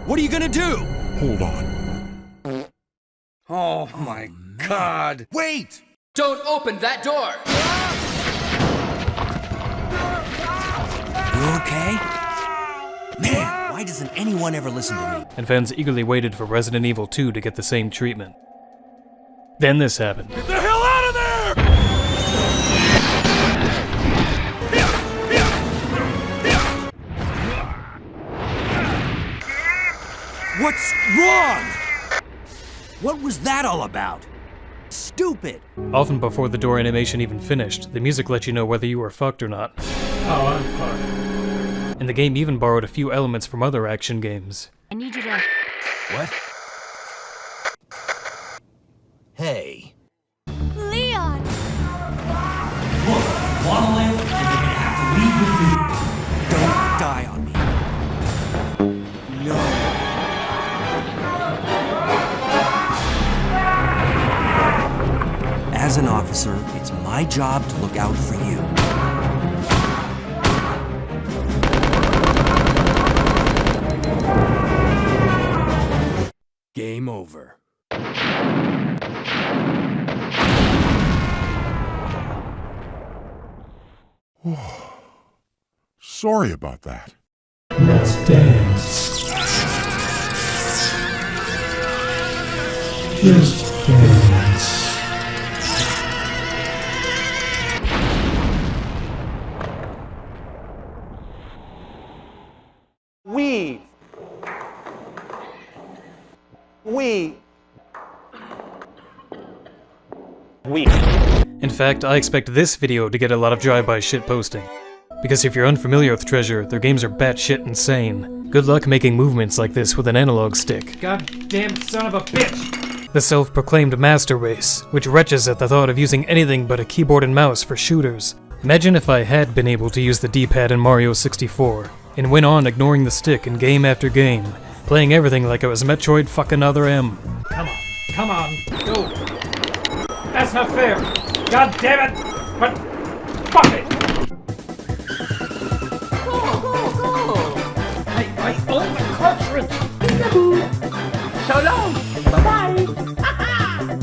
What are you gonna do? Hold on. Oh my God. Wait! Don't open that door! You okay? Man, why doesn't anyone ever listen to me? And fans eagerly waited for Resident Evil 2 to get the same treatment. Then this happened. Get the hell out of there! What's wrong? What was that all about? Stupid! Often before the door animation even finished, the music let you know whether you were fucked or not. Oh, I'm fucked. And the game even borrowed a few elements from other action games. I need you to... What? Hey. Leon! Look, wanna live, then you're gonna have to leave with me. Don't die on me. No. As an officer, it's my job to look out for you. Game over. Sorry about that. Let's dance. Just dance. In fact, I expect this video to get a lot of drive-by shitposting. Because if you're unfamiliar with Treasure, their games are batshit insane. Good luck making movements like this with an analog stick. Goddamn son of a bitch! The self-proclaimed master race, which retches at the thought of using anything but a keyboard and mouse for shooters. Imagine if I had been able to use the D-pad in Mario 64, and went on ignoring the stick in game after game, playing everything like it was Metroid fucking other M. Come on, go! That's not fair! God damn it! But fuck it! I own the cartridge! So long! Bye-bye!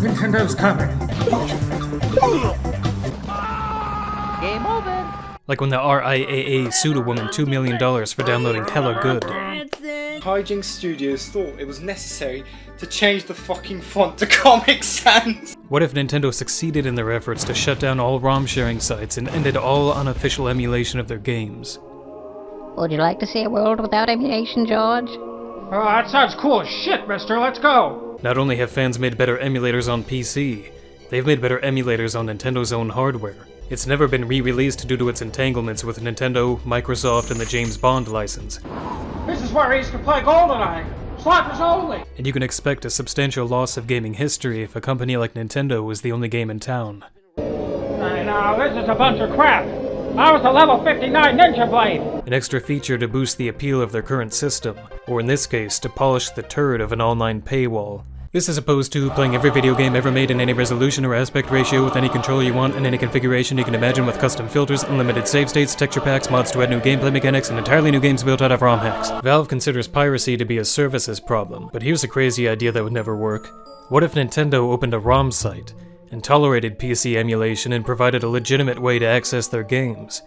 Nintendo's coming. Game over! Like when the RIAA sued a woman $2 million for downloading Hella Good. Hijinks Studios thought it was necessary to change the fucking font to Comic Sans. What if Nintendo succeeded in their efforts to shut down all ROM sharing sites and ended all unofficial emulation of their games? Would you like to see a world without emulation, George? Oh, that sounds cool as shit, mister. Let's go! Not only have fans made better emulators on PC, they've made better emulators on Nintendo's own hardware. It's never been re-released due to its entanglements with Nintendo, Microsoft, and the James Bond license. This is where I used to play GoldenEye. Slappers only! And you can expect a substantial loss of gaming history if a company like Nintendo is the only game in town. Now, this is a bunch of crap. I was a level 59 Ninja Blade! An extra feature to boost the appeal of their current system, or in this case, to polish the turd of an online paywall. This is opposed to playing every video game ever made in any resolution or aspect ratio with any controller you want in any configuration you can imagine with custom filters, unlimited save states, texture packs, mods to add new gameplay mechanics, and entirely new games built out of ROM hacks. Valve considers piracy to be a services problem, but here's a crazy idea that would never work. What if Nintendo opened a ROM site, and tolerated PC emulation and provided a legitimate way to access their games?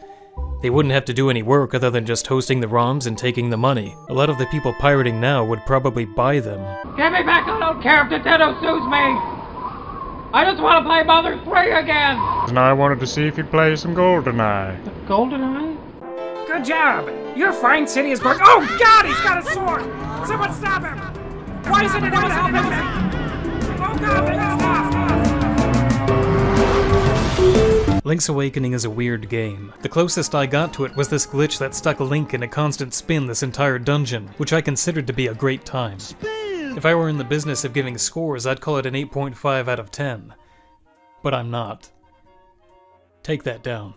They wouldn't have to do any work other than just hosting the ROMs and taking the money. A lot of the people pirating now would probably buy them. Get me back, I don't care if Nintendo sues me! I just want to play Mother 3 again! And I wanted to see if you'd play some GoldenEye. GoldenEye? Good job! Your fine city is going— Oh god, he's got a sword! Someone stop him! Why isn't it helping me? Oh god, stop! Link's Awakening is a weird game. The closest I got to it was this glitch that stuck Link in a constant spin this entire dungeon, which I considered to be a great time. If I were in the business of giving scores, I'd call it an 8.5 out of 10. But I'm not. Take that down.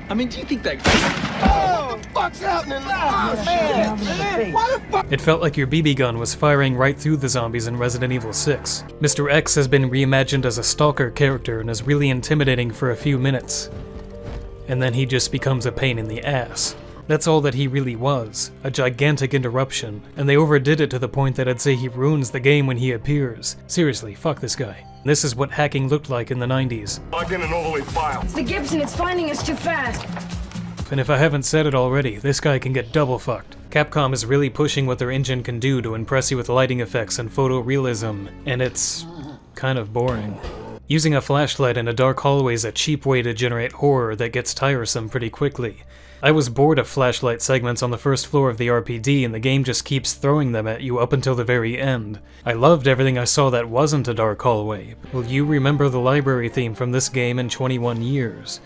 I mean, do you think that— Oh, fuck's happening? Oh, man! Why the fuck? It felt like your BB gun was firing right through the zombies in Resident Evil 6. Mr. X has been reimagined as a stalker character and is really intimidating for a few minutes. And then he just becomes a pain in the ass. That's all that he really was, a gigantic interruption, and they overdid it to the point that I'd say he ruins the game when he appears. Seriously, fuck this guy. This is what hacking looked like in the 90s. Log in and overlay file. The Gibson, it's finding us too fast. And if I haven't said it already, this guy can get double fucked. Capcom is really pushing what their engine can do to impress you with lighting effects and photorealism, and it's kind of boring. Using a flashlight in a dark hallway is a cheap way to generate horror that gets tiresome pretty quickly. I was bored of flashlight segments on the first floor of the RPD, and the game just keeps throwing them at you up until the very end. I loved everything I saw that wasn't a dark hallway. Will you remember the library theme from this game in 21 years?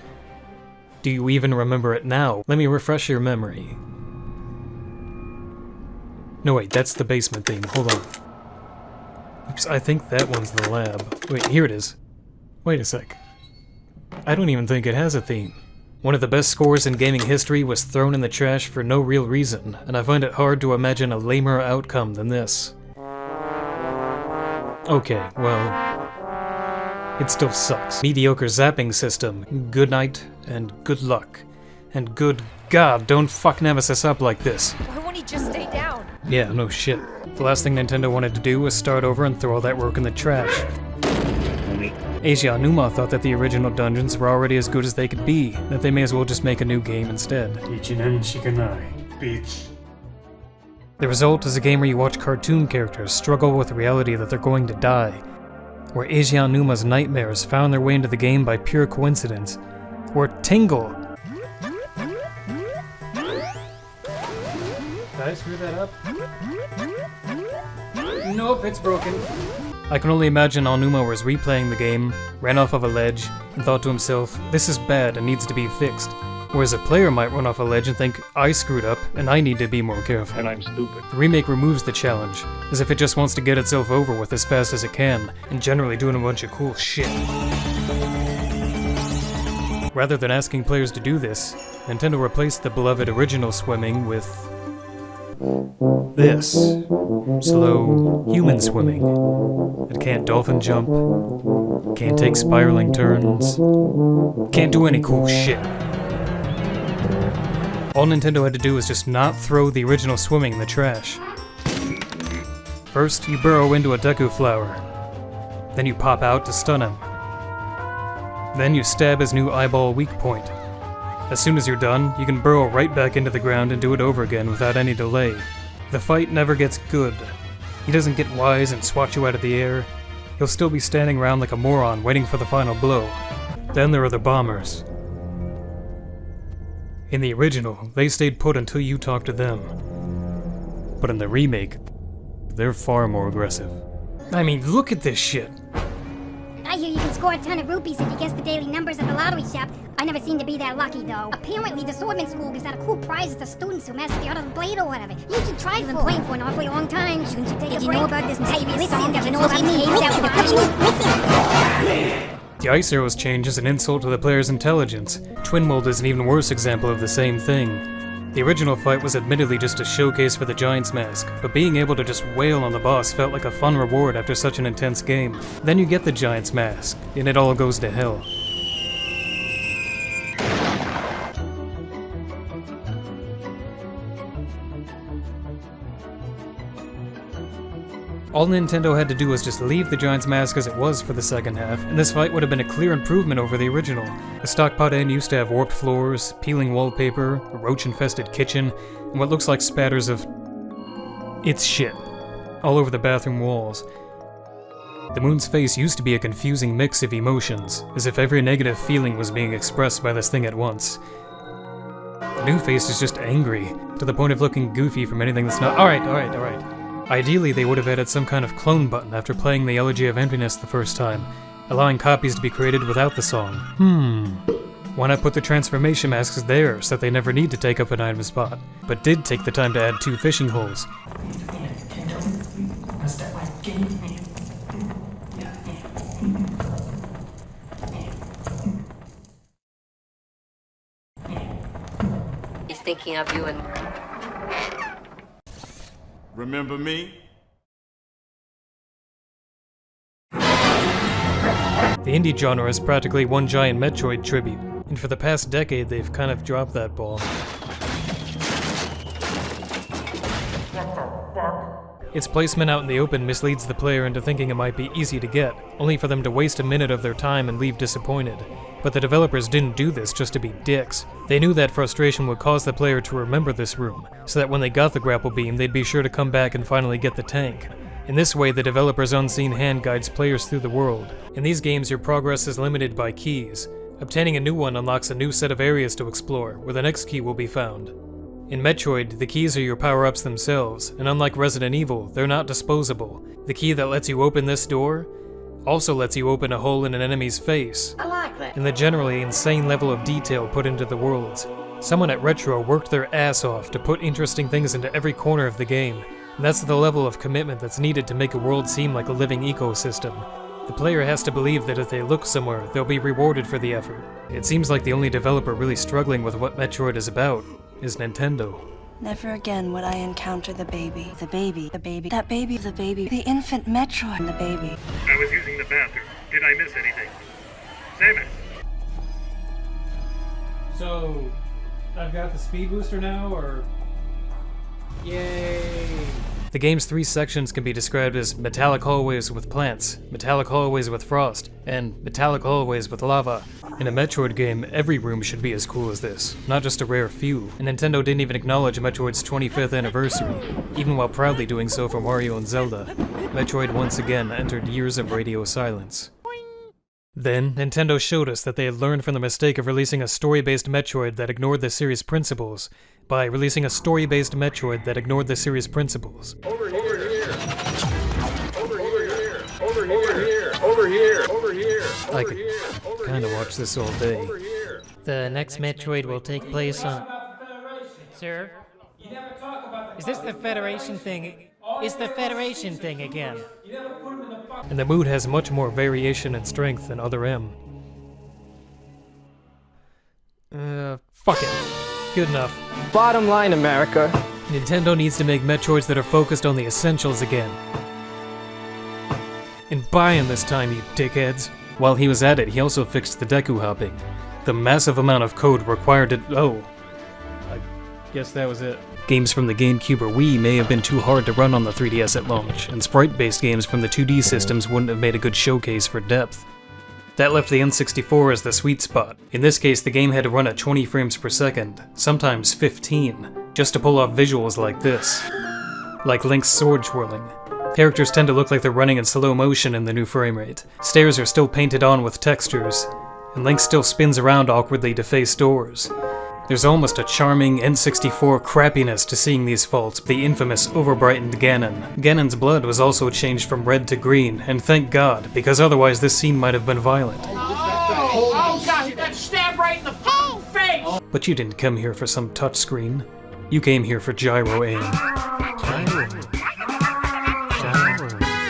Do you even remember it now? Let me refresh your memory. No wait, that's the basement theme, hold on. Oops, I think that one's the lab. Wait, here it is. Wait a sec. I don't even think it has a theme. One of the best scores in gaming history was thrown in the trash for no real reason, and I find it hard to imagine a lamer outcome than this. Okay, well, it still sucks. Mediocre zapping system, good night, and good luck. And good God, don't fuck Nemesis up like this. Why won't he just stay down? Yeah, no shit. The last thing Nintendo wanted to do was start over and throw all that work in the trash. Axiom thought that the original dungeons were already as good as they could be, that they may as well just make a new game instead. The result is a game where you watch cartoon characters struggle with the reality that they're going to die, where Axiom's nightmares found their way into the game by pure coincidence, where Tingle... Did I screw that up? Nope, it's broken. I can only imagine Aonuma was replaying the game, ran off of a ledge, and thought to himself, this is bad and needs to be fixed. Whereas a player might run off a ledge and think, I screwed up, and I need to be more careful. And I'm stupid. The remake removes the challenge, as if it just wants to get itself over with as fast as it can, and generally doing a bunch of cool shit. Rather than asking players to do this, Nintendo replaced the beloved original swimming with... this. Slow, human swimming. It can't dolphin jump, can't take spiraling turns, can't do any cool shit. All Nintendo had to do was just not throw the original swimming in the trash. First, you burrow into a Deku flower. Then you pop out to stun him. Then you stab his new eyeball weak point. As soon as you're done, you can burrow right back into the ground and do it over again without any delay. The fight never gets good. He doesn't get wise and swat you out of the air. He'll still be standing around like a moron waiting for the final blow. Then there are the bombers. In the original, they stayed put until you talked to them. But in the remake, they're far more aggressive. I mean, look at this shit! I hear you can score a ton of rupees if you guess the daily numbers at the lottery shop. I never seem to be that lucky, though. Apparently, the Swordman School gives out a cool prize to students who master the art of the blade or whatever. You should try. You've been playing for an awfully long time. Shouldn't you take a break? Did you know about this mysterious song? Did you know about the Ice Arrows change is an insult to the player's intelligence. Twin Mold is an even worse example of the same thing. The original fight was admittedly just a showcase for the Giant's Mask, but being able to just wail on the boss felt like a fun reward after such an intense game. Then you get the Giant's Mask, and it all goes to hell. All Nintendo had to do was just leave the Giant's Mask as it was for the second half, and this fight would have been a clear improvement over the original. The stock pot end used to have warped floors, peeling wallpaper, a roach-infested kitchen, and what looks like spatters of... it's shit. All over the bathroom walls. The moon's face used to be a confusing mix of emotions, as if every negative feeling was being expressed by this thing at once. The new face is just angry, to the point of looking goofy from anything that's not- Alright. Ideally, they would have added some kind of clone button after playing the Elegy of Emptiness the first time, allowing copies to be created without the song. Why not put the transformation masks there so that they never need to take up an item spot, but did take the time to add 2 fishing holes? He's thinking of you and... Remember me? The indie genre is practically one giant Metroid tribute, and for the past decade they've kind of dropped that ball. fuck? Its placement out in the open misleads the player into thinking it might be easy to get, only for them to waste a minute of their time and leave disappointed. But the developers didn't do this just to be dicks. They knew that frustration would cause the player to remember this room, so that when they got the grapple beam, they'd be sure to come back and finally get the tank. In this way, the developer's unseen hand guides players through the world. In these games, your progress is limited by keys. Obtaining a new one unlocks a new set of areas to explore, where the next key will be found. In Metroid, the keys are your power-ups themselves, and unlike Resident Evil, they're not disposable. The key that lets you open this door also lets you open a hole in an enemy's face. I like that. And the generally insane level of detail put into the worlds. Someone at Retro worked their ass off to put interesting things into every corner of the game. And that's the level of commitment that's needed to make a world seem like a living ecosystem. The player has to believe that if they look somewhere, they'll be rewarded for the effort. It seems like the only developer really struggling with what Metroid is about is Nintendo. Never again would I encounter the baby. The baby. The baby. That baby. The baby. The infant Metroid. The baby. I was using the bathroom. Did I miss anything? Samus! So, I've got the speed booster now, or? Yay! The game's 3 sections can be described as metallic hallways with plants, metallic hallways with frost, and metallic hallways with lava. In a Metroid game, every room should be as cool as this, not just a rare few, and Nintendo didn't even acknowledge Metroid's 25th anniversary, even while proudly doing so for Mario and Zelda. Metroid once again entered years of radio silence. Then, Nintendo showed us that they had learned from the mistake of releasing a story-based Metroid that ignored the series' principles, by releasing a story-based Metroid that ignored the series' principles. Over here. Over here. Over here. Over here. Over here. I could kinda watch this all day. The next Metroid will take place on... Sir? Is this the Federation thing? Is the Federation thing again? And the mood has much more variation and strength than Other M. Fuck it. Good enough. Bottom line, America. Nintendo needs to make Metroids that are focused on the essentials again. And buy 'em this time, you dickheads. While he was at it, he also fixed the Deku hopping. The massive amount of code required to— oh. I guess that was it. Games from the GameCube or Wii may have been too hard to run on the 3DS at launch, and sprite-based games from the 2D systems wouldn't have made a good showcase for depth. That left the N64 as the sweet spot. In this case, the game had to run at 20 frames per second, sometimes 15, just to pull off visuals like this. Like Link's sword twirling. Characters tend to look like they're running in slow motion in the new frame rate. Stairs are still painted on with textures, and Link still spins around awkwardly to face doors. There's almost a charming N64 crappiness to seeing these faults, the infamous overbrightened Ganon. Ganon's blood was also changed from red to green, and thank God, because otherwise this scene might have been violent. Oh God, he got stabbed right in the face! But you didn't come here for some touchscreen. You came here for gyro aim.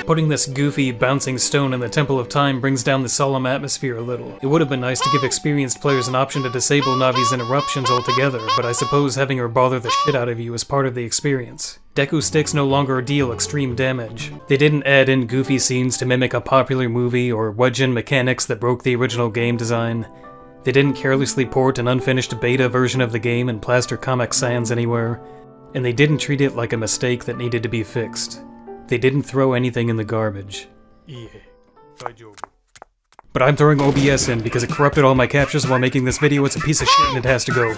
Putting this goofy, bouncing stone in the Temple of Time brings down the solemn atmosphere a little. It would have been nice to give experienced players an option to disable Navi's interruptions altogether, but I suppose having her bother the shit out of you is part of the experience. Deku sticks no longer deal extreme damage. They didn't add in goofy scenes to mimic a popular movie or wedge in mechanics that broke the original game design. They didn't carelessly port an unfinished beta version of the game and plaster Comic Sans anywhere. And they didn't treat it like a mistake that needed to be fixed. They didn't throw anything in the garbage. But I'm throwing OBS in because it corrupted all my captures while making this video. It's a piece of shit and it has to go.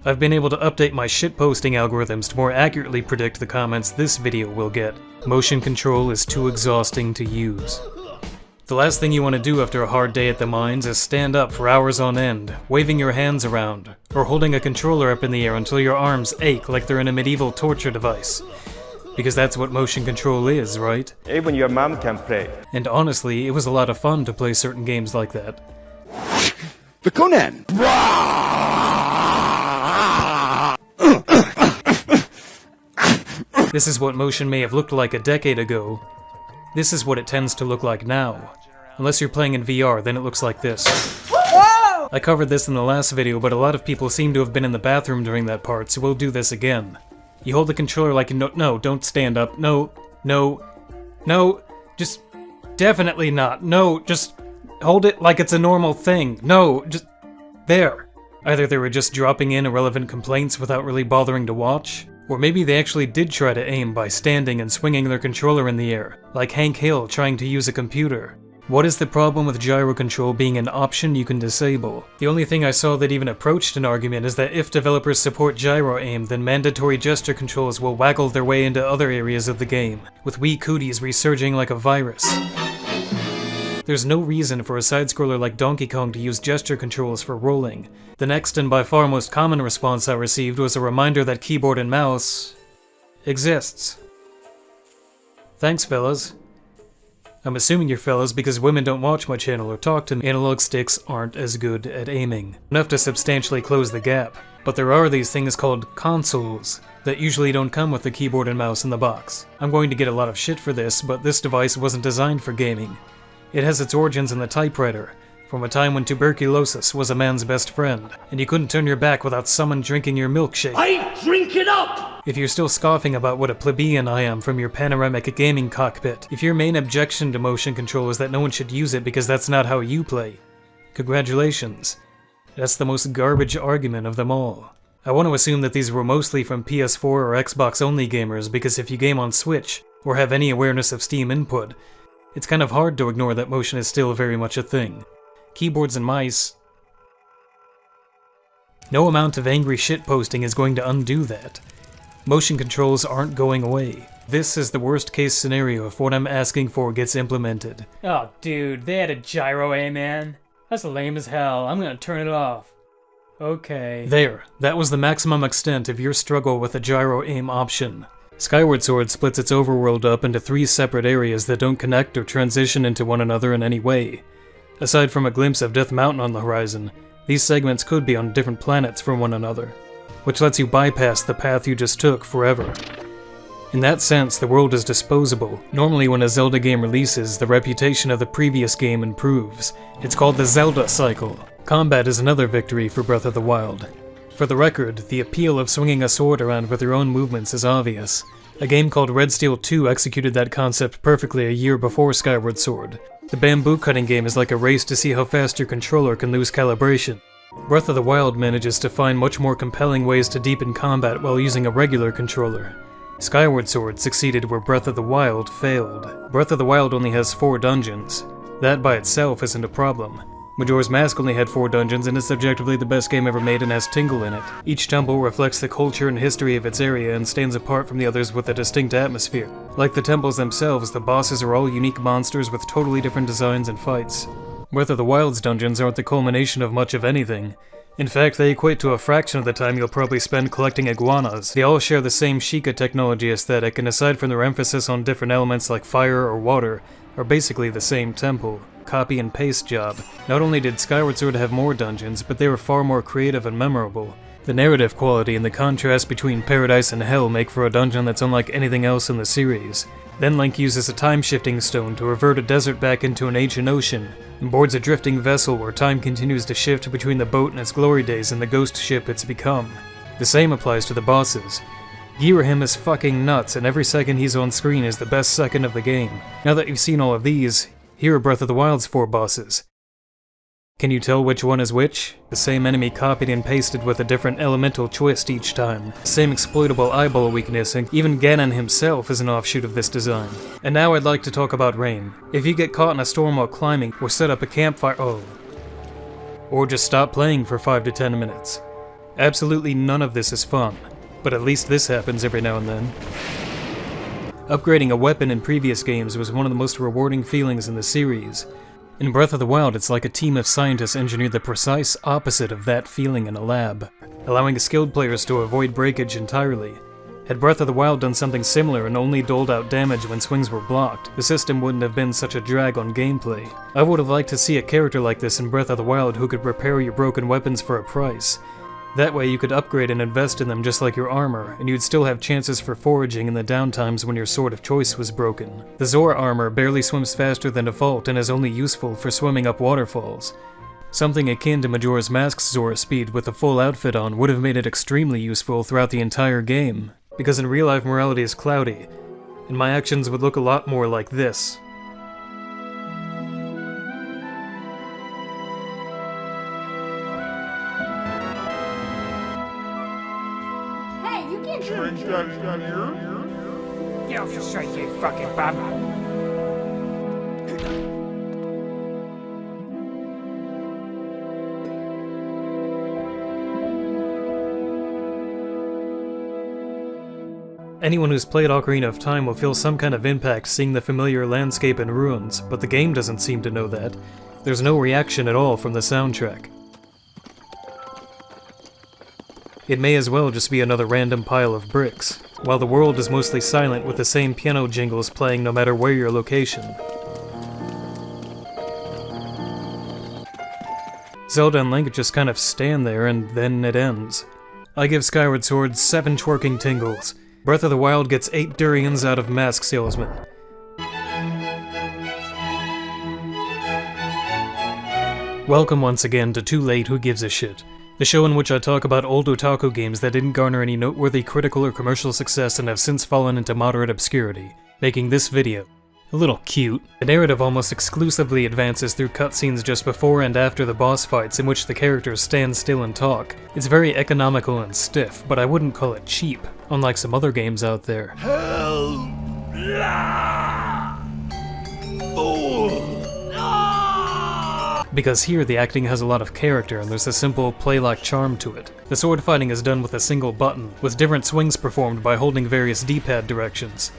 I've been able to update my shitposting algorithms to more accurately predict the comments this video will get. Motion control is too exhausting to use. The last thing you want to do after a hard day at the mines is stand up for hours on end, waving your hands around, or holding a controller up in the air until your arms ache like they're in a medieval torture device. Because that's what motion control is, right? Even your mom can play. And honestly, it was a lot of fun to play certain games like that. The Conan! This is what motion may have looked like a decade ago. This is what it tends to look like now. Unless you're playing in VR, then it looks like this. Whoa! I covered this in the last video, but a lot of people seem to have been in the bathroom during that part, so we'll do this again. You hold the controller like no, don't stand up. No, just definitely not. No, just hold it like it's a normal thing. No, just there. Either they were just dropping in irrelevant complaints without really bothering to watch, or maybe they actually did try to aim by standing and swinging their controller in the air, like Hank Hill trying to use a computer. What is the problem with gyro control being an option you can disable? The only thing I saw that even approached an argument is that if developers support gyro aim, then mandatory gesture controls will waggle their way into other areas of the game, with Wii cooties resurging like a virus. There's no reason for a side-scroller like Donkey Kong to use gesture controls for rolling. The next and by far most common response I received was a reminder that keyboard and mouse exists. Thanks, fellas. I'm assuming you're fellas because women don't watch my channel or talk to me. Analog sticks aren't as good at aiming. Enough to substantially close the gap. But there are these things called consoles that usually don't come with the keyboard and mouse in the box. I'm going to get a lot of shit for this, but this device wasn't designed for gaming. It has its origins in the typewriter, from a time when tuberculosis was a man's best friend, and you couldn't turn your back without someone drinking your milkshake. I drink it up! If you're still scoffing about what a plebeian I am from your panoramic gaming cockpit, if your main objection to motion control is that no one should use it because that's not how you play, congratulations. That's the most garbage argument of them all. I want to assume that these were mostly from PS4 or Xbox only gamers because if you game on Switch, or have any awareness of Steam input, it's kind of hard to ignore that motion is still very much a thing. Keyboards and mice... No amount of angry shitposting is going to undo that. Motion controls aren't going away. This is the worst case scenario if what I'm asking for gets implemented. Oh, dude, they had a gyro aim, man. That's lame as hell. I'm gonna turn it off. Okay. There. That was the maximum extent of your struggle with the gyro aim option. Skyward Sword splits its overworld up into 3 separate areas that don't connect or transition into one another in any way. Aside from a glimpse of Death Mountain on the horizon, these segments could be on different planets from one another, which lets you bypass the path you just took forever. In that sense, the world is disposable. Normally when a Zelda game releases, the reputation of the previous game improves. It's called the Zelda cycle. Combat is another victory for Breath of the Wild. For the record, the appeal of swinging a sword around with your own movements is obvious. A game called Red Steel 2 executed that concept perfectly a year before Skyward Sword. The bamboo cutting game is like a race to see how fast your controller can lose calibration. Breath of the Wild manages to find much more compelling ways to deepen combat while using a regular controller. Skyward Sword succeeded where Breath of the Wild failed. Breath of the Wild only has 4 dungeons. That by itself isn't a problem. Majora's Mask only had 4 dungeons and is subjectively the best game ever made and has Tingle in it. Each temple reflects the culture and history of its area and stands apart from the others with a distinct atmosphere. Like the temples themselves, the bosses are all unique monsters with totally different designs and fights. Breath of the Wild's dungeons aren't the culmination of much of anything. In fact, they equate to a fraction of the time you'll probably spend collecting iguanas. They all share the same Sheikah technology aesthetic, and aside from their emphasis on different elements like fire or water, are basically the same temple. Copy and paste job. Not only did Skyward Sword have more dungeons, but they were far more creative and memorable. The narrative quality and the contrast between Paradise and Hell make for a dungeon that's unlike anything else in the series. Then Link uses a time-shifting stone to revert a desert back into an ancient ocean, and boards a drifting vessel where time continues to shift between the boat in its glory days and the ghost ship it's become. The same applies to the bosses. Girahim is fucking nuts, and every second he's on screen is the best second of the game. Now that you've seen all of these, here are Breath of the Wild's 4 bosses. Can you tell which one is which? The same enemy copied and pasted with a different elemental twist each time. Same exploitable eyeball weakness, and even Ganon himself is an offshoot of this design. And now I'd like to talk about rain. If you get caught in a storm while climbing, or set up a campfire, or just stop playing for 5 to 10 minutes. Absolutely none of this is fun, but at least this happens every now and then. Upgrading a weapon in previous games was one of the most rewarding feelings in the series. In Breath of the Wild, it's like a team of scientists engineered the precise opposite of that feeling in a lab, allowing skilled players to avoid breakage entirely. Had Breath of the Wild done something similar and only doled out damage when swings were blocked, the system wouldn't have been such a drag on gameplay. I would have liked to see a character like this in Breath of the Wild who could repair your broken weapons for a price. That way you could upgrade and invest in them just like your armor, and you'd still have chances for foraging in the downtimes when your sword of choice was broken. The Zora armor barely swims faster than default and is only useful for swimming up waterfalls. Something akin to Majora's Mask's Zora speed with a full outfit on would have made it extremely useful throughout the entire game, because in real life morality is cloudy, and my actions would look a lot more like this. You can't drink that here. Get off your straight, you fucking bum. Anyone who's played Ocarina of Time will feel some kind of impact seeing the familiar landscape and ruins, but the game doesn't seem to know that. There's no reaction at all from the soundtrack. It may as well just be another random pile of bricks, while the world is mostly silent with the same piano jingles playing no matter where your location. Zelda and Link just kind of stand there and then it ends. I give Skyward Sword 7 twerking tingles. Breath of the Wild gets 8 durians out of Mask Salesman. Welcome once again to Too Late Who Gives a Shit, the show in which I talk about old otaku games that didn't garner any noteworthy critical or commercial success and have since fallen into moderate obscurity, making this video a little cute. The narrative almost exclusively advances through cutscenes just before and after the boss fights in which the characters stand still and talk. It's very economical and stiff, but I wouldn't call it cheap, unlike some other games out there. Hell, blah, fool. Because here the acting has a lot of character and there's a simple play-like charm to it. The sword fighting is done with a single button, with different swings performed by holding various D-pad directions.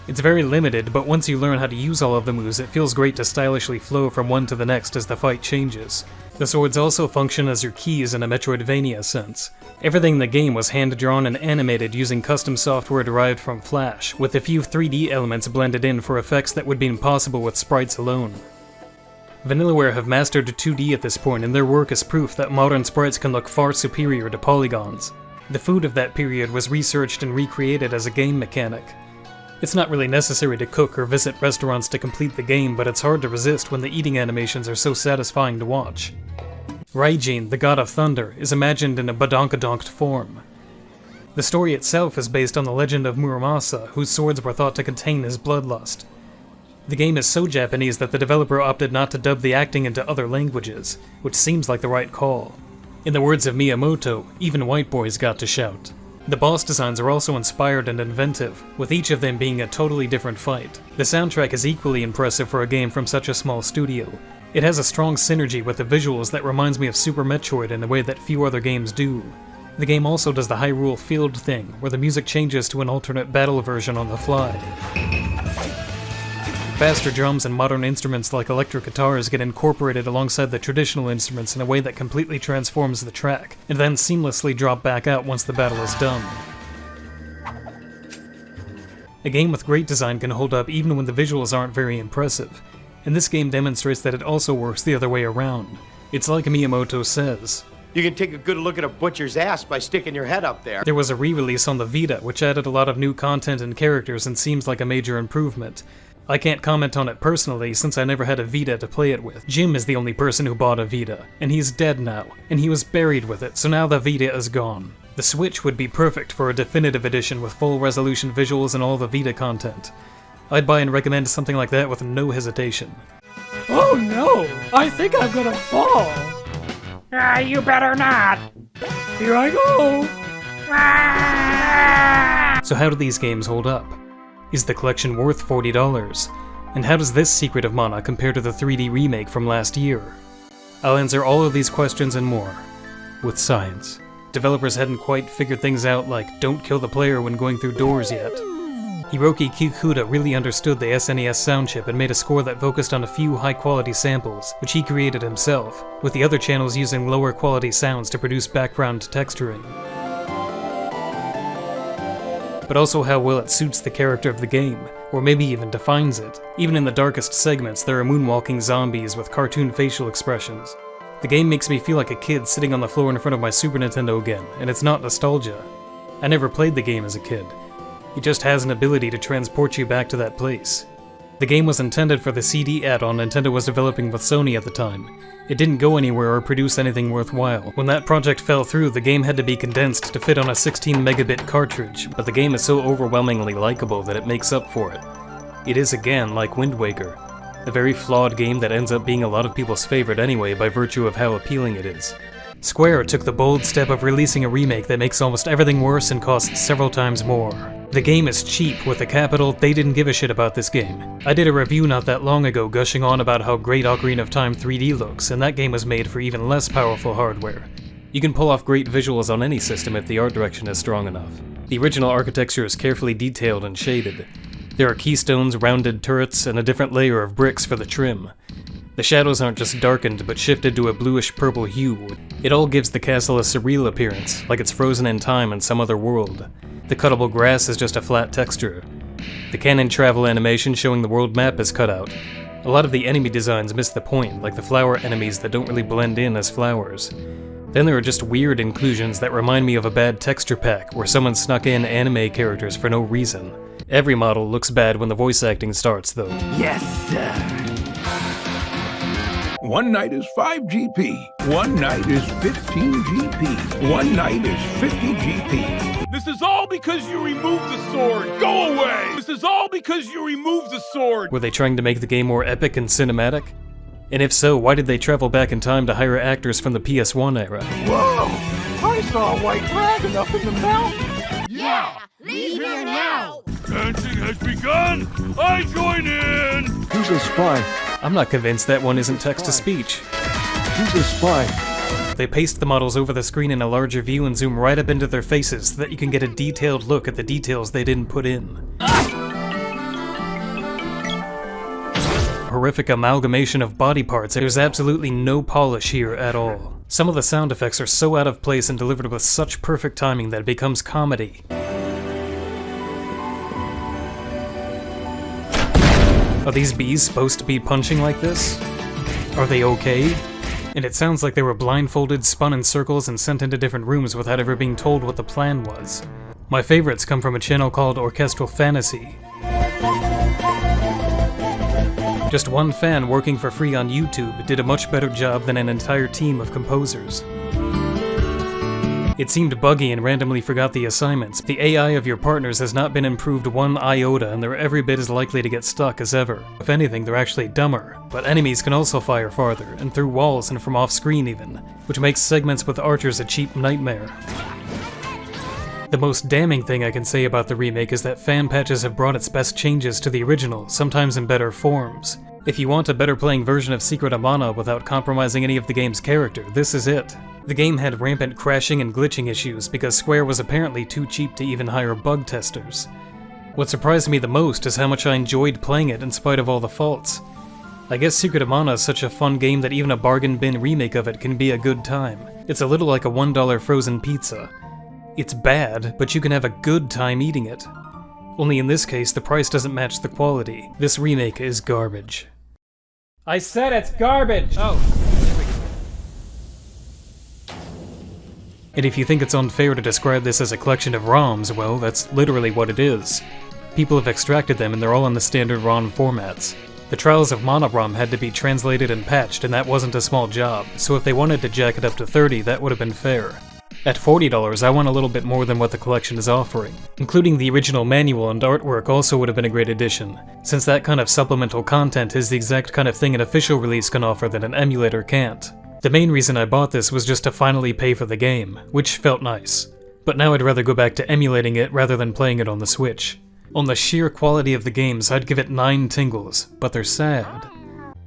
It's very limited, but once you learn how to use all of the moves, it feels great to stylishly flow from one to the next as the fight changes. The swords also function as your keys in a Metroidvania sense. Everything in the game was hand-drawn and animated using custom software derived from Flash, with a few 3D elements blended in for effects that would be impossible with sprites alone. Vanillaware have mastered 2D at this point, and their work is proof that modern sprites can look far superior to polygons. The food of that period was researched and recreated as a game mechanic. It's not really necessary to cook or visit restaurants to complete the game, but it's hard to resist when the eating animations are so satisfying to watch. Raijin, the god of thunder, is imagined in a badonkadonked form. The story itself is based on the legend of Muramasa, whose swords were thought to contain his bloodlust. The game is so Japanese that the developer opted not to dub the acting into other languages, which seems like the right call. In the words of Miyamoto, even white boys got to shout. The boss designs are also inspired and inventive, with each of them being a totally different fight. The soundtrack is equally impressive for a game from such a small studio. It has a strong synergy with the visuals that reminds me of Super Metroid in a way that few other games do. The game also does the Hyrule Field thing, where the music changes to an alternate battle version on the fly. Faster drums and modern instruments like electric guitars get incorporated alongside the traditional instruments in a way that completely transforms the track, and then seamlessly drop back out once the battle is done. A game with great design can hold up even when the visuals aren't very impressive, and this game demonstrates that it also works the other way around. It's like Miyamoto says, "You can take a good look at a butcher's ass by sticking your head up there." There was a re-release on the Vita, which added a lot of new content and characters and seems like a major improvement. I can't comment on it personally since I never had a Vita to play it with. Jim is the only person who bought a Vita, and he's dead now, and he was buried with it, so now the Vita is gone. The Switch would be perfect for a definitive edition with full resolution visuals and all the Vita content. I'd buy and recommend something like that with no hesitation. Oh no! I think I'm gonna fall! You better not! Here I go! So how do these games hold up? Is the collection worth $40? And how does this Secret of Mana compare to the 3D remake from last year? I'll answer all of these questions and more, with science. Developers hadn't quite figured things out like don't kill the player when going through doors yet. Hiroki Kikuta really understood the SNES sound chip and made a score that focused on a few high-quality samples, which he created himself, with the other channels using lower quality sounds to produce background texturing. But also how well it suits the character of the game, or maybe even defines it. Even in the darkest segments, there are moonwalking zombies with cartoon facial expressions. The game makes me feel like a kid sitting on the floor in front of my Super Nintendo again, and it's not nostalgia. I never played the game as a kid. It just has an ability to transport you back to that place. The game was intended for the CD add-on Nintendo was developing with Sony at the time. It didn't go anywhere or produce anything worthwhile. When that project fell through, the game had to be condensed to fit on a 16 megabit cartridge, but the game is so overwhelmingly likable that it makes up for it. It is again like Wind Waker, a very flawed game that ends up being a lot of people's favorite anyway by virtue of how appealing it is. Square took the bold step of releasing a remake that makes almost everything worse and costs several times more. The game is cheap with a capital, they didn't give a shit about this game. I did a review not that long ago gushing on about how great Ocarina of Time 3D looks, and that game was made for even less powerful hardware. You can pull off great visuals on any system if the art direction is strong enough. The original architecture is carefully detailed and shaded. There are keystones, rounded turrets, and a different layer of bricks for the trim. The shadows aren't just darkened, but shifted to a bluish-purple hue. It all gives the castle a surreal appearance, like it's frozen in time in some other world. The cuttable grass is just a flat texture. The cannon travel animation showing the world map is cut out. A lot of the enemy designs miss the point, like the flower enemies that don't really blend in as flowers. Then there are just weird inclusions that remind me of a bad texture pack, where someone snuck in anime characters for no reason. Every model looks bad when the voice acting starts, though. Yes, sir. One night is 5 GP. One night is 15 GP. One night is 50 GP. This is all because you removed the sword! Go away! This is all because you removed the sword! Were they trying to make the game more epic and cinematic? And if so, why did they travel back in time to hire actors from the PS1 era? Whoa! I saw a white dragon up in the mountain! Yeah! Leave here now! Dancing has begun! I join in! Who's a spy? I'm not convinced that one isn't text-to-speech. Who's a spy? They paste the models over the screen in a larger view and zoom right up into their faces so that you can get a detailed look at the details they didn't put in. Horrific amalgamation of body parts, there's absolutely no polish here at all. Some of the sound effects are so out of place and delivered with such perfect timing that it becomes comedy. Are these bees supposed to be punching like this? Are they okay? And it sounds like they were blindfolded, spun in circles, and sent into different rooms without ever being told what the plan was. My favorites come from a channel called Orchestral Fantasy. Just one fan working for free on YouTube did a much better job than an entire team of composers. It seemed buggy and randomly forgot the assignments. The AI of your partners has not been improved one iota, and they're every bit as likely to get stuck as ever. If anything, they're actually dumber. But enemies can also fire farther, and through walls and from off-screen even, which makes segments with archers a cheap nightmare. The most damning thing I can say about the remake is that fan patches have brought its best changes to the original, sometimes in better forms. If you want a better playing version of Secret of Mana without compromising any of the game's character, this is it. The game had rampant crashing and glitching issues because Square was apparently too cheap to even hire bug testers. What surprised me the most is how much I enjoyed playing it in spite of all the faults. I guess Secret of Mana is such a fun game that even a bargain bin remake of it can be a good time. It's a little like a $1 frozen pizza. It's bad, but you can have a good time eating it. Only in this case, the price doesn't match the quality. This remake is garbage. I said it's garbage! Oh. And if you think it's unfair to describe this as a collection of ROMs, well, that's literally what it is. People have extracted them and they're all in the standard ROM formats. The Trials of Mana ROM had to be translated and patched, and that wasn't a small job, so if they wanted to jack it up to $30, that would have been fair. At $40, I want a little bit more than what the collection is offering. Including the original manual and artwork also would have been a great addition, since that kind of supplemental content is the exact kind of thing an official release can offer that an emulator can't. The main reason I bought this was just to finally pay for the game, which felt nice. But now I'd rather go back to emulating it rather than playing it on the Switch. On the sheer quality of the games, I'd give it 9 tingles, but they're sad.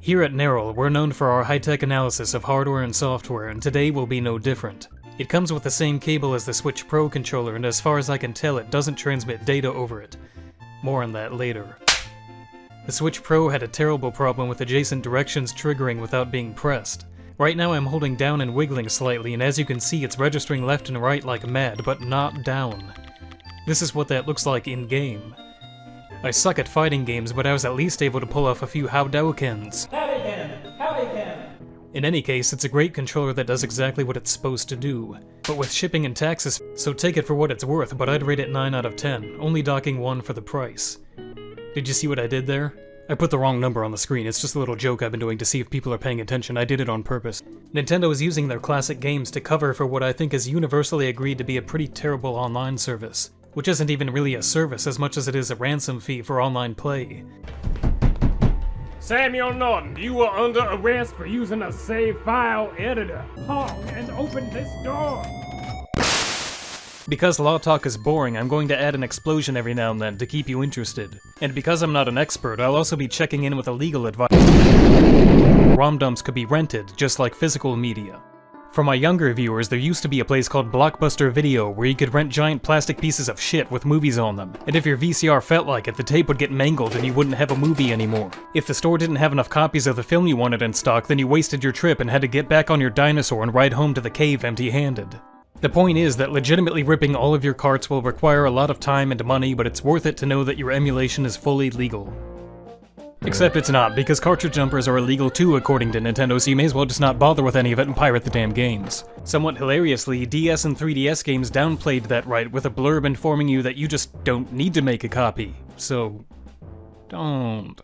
Here at Nerrel, we're known for our high-tech analysis of hardware and software, and today will be no different. It comes with the same cable as the Switch Pro controller, and as far as I can tell, it doesn't transmit data over it. More on that later. The Switch Pro had a terrible problem with adjacent directions triggering without being pressed. Right now I'm holding down and wiggling slightly, and as you can see it's registering left and right like mad, but not down. This is what that looks like in-game. I suck at fighting games, but I was at least able to pull off a few Howdoukens. Howdyken! In any case, it's a great controller that does exactly what it's supposed to do. But with shipping and taxes, so take it for what it's worth, but I'd rate it 9 out of 10, only docking 1 for the price. Did you see what I did there? I put the wrong number on the screen, it's just a little joke I've been doing to see if people are paying attention. I did it on purpose. Nintendo is using their classic games to cover for what I think is universally agreed to be a pretty terrible online service, which isn't even really a service as much as it is a ransom fee for online play. Samuel Norton, you are under arrest for using a save file editor. Honk and open this door. Because Law Talk is boring, I'm going to add an explosion every now and then to keep you interested. And because I'm not an expert, I'll also be checking in with a legal advice. ROM dumps could be rented, just like physical media. For my younger viewers, there used to be a place called Blockbuster Video where you could rent giant plastic pieces of shit with movies on them, and if your VCR felt like it, the tape would get mangled and you wouldn't have a movie anymore. If the store didn't have enough copies of the film you wanted in stock, then you wasted your trip and had to get back on your dinosaur and ride home to the cave empty-handed. The point is that legitimately ripping all of your carts will require a lot of time and money, but it's worth it to know that your emulation is fully legal. Except it's not, because cartridge jumpers are illegal too according to Nintendo, so you may as well just not bother with any of it and pirate the damn games. Somewhat hilariously, DS and 3DS games downplayed that right with a blurb informing you that you just don't need to make a copy. So, don't.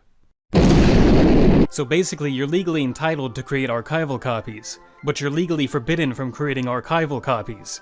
So basically, you're legally entitled to create archival copies, but you're legally forbidden from creating archival copies.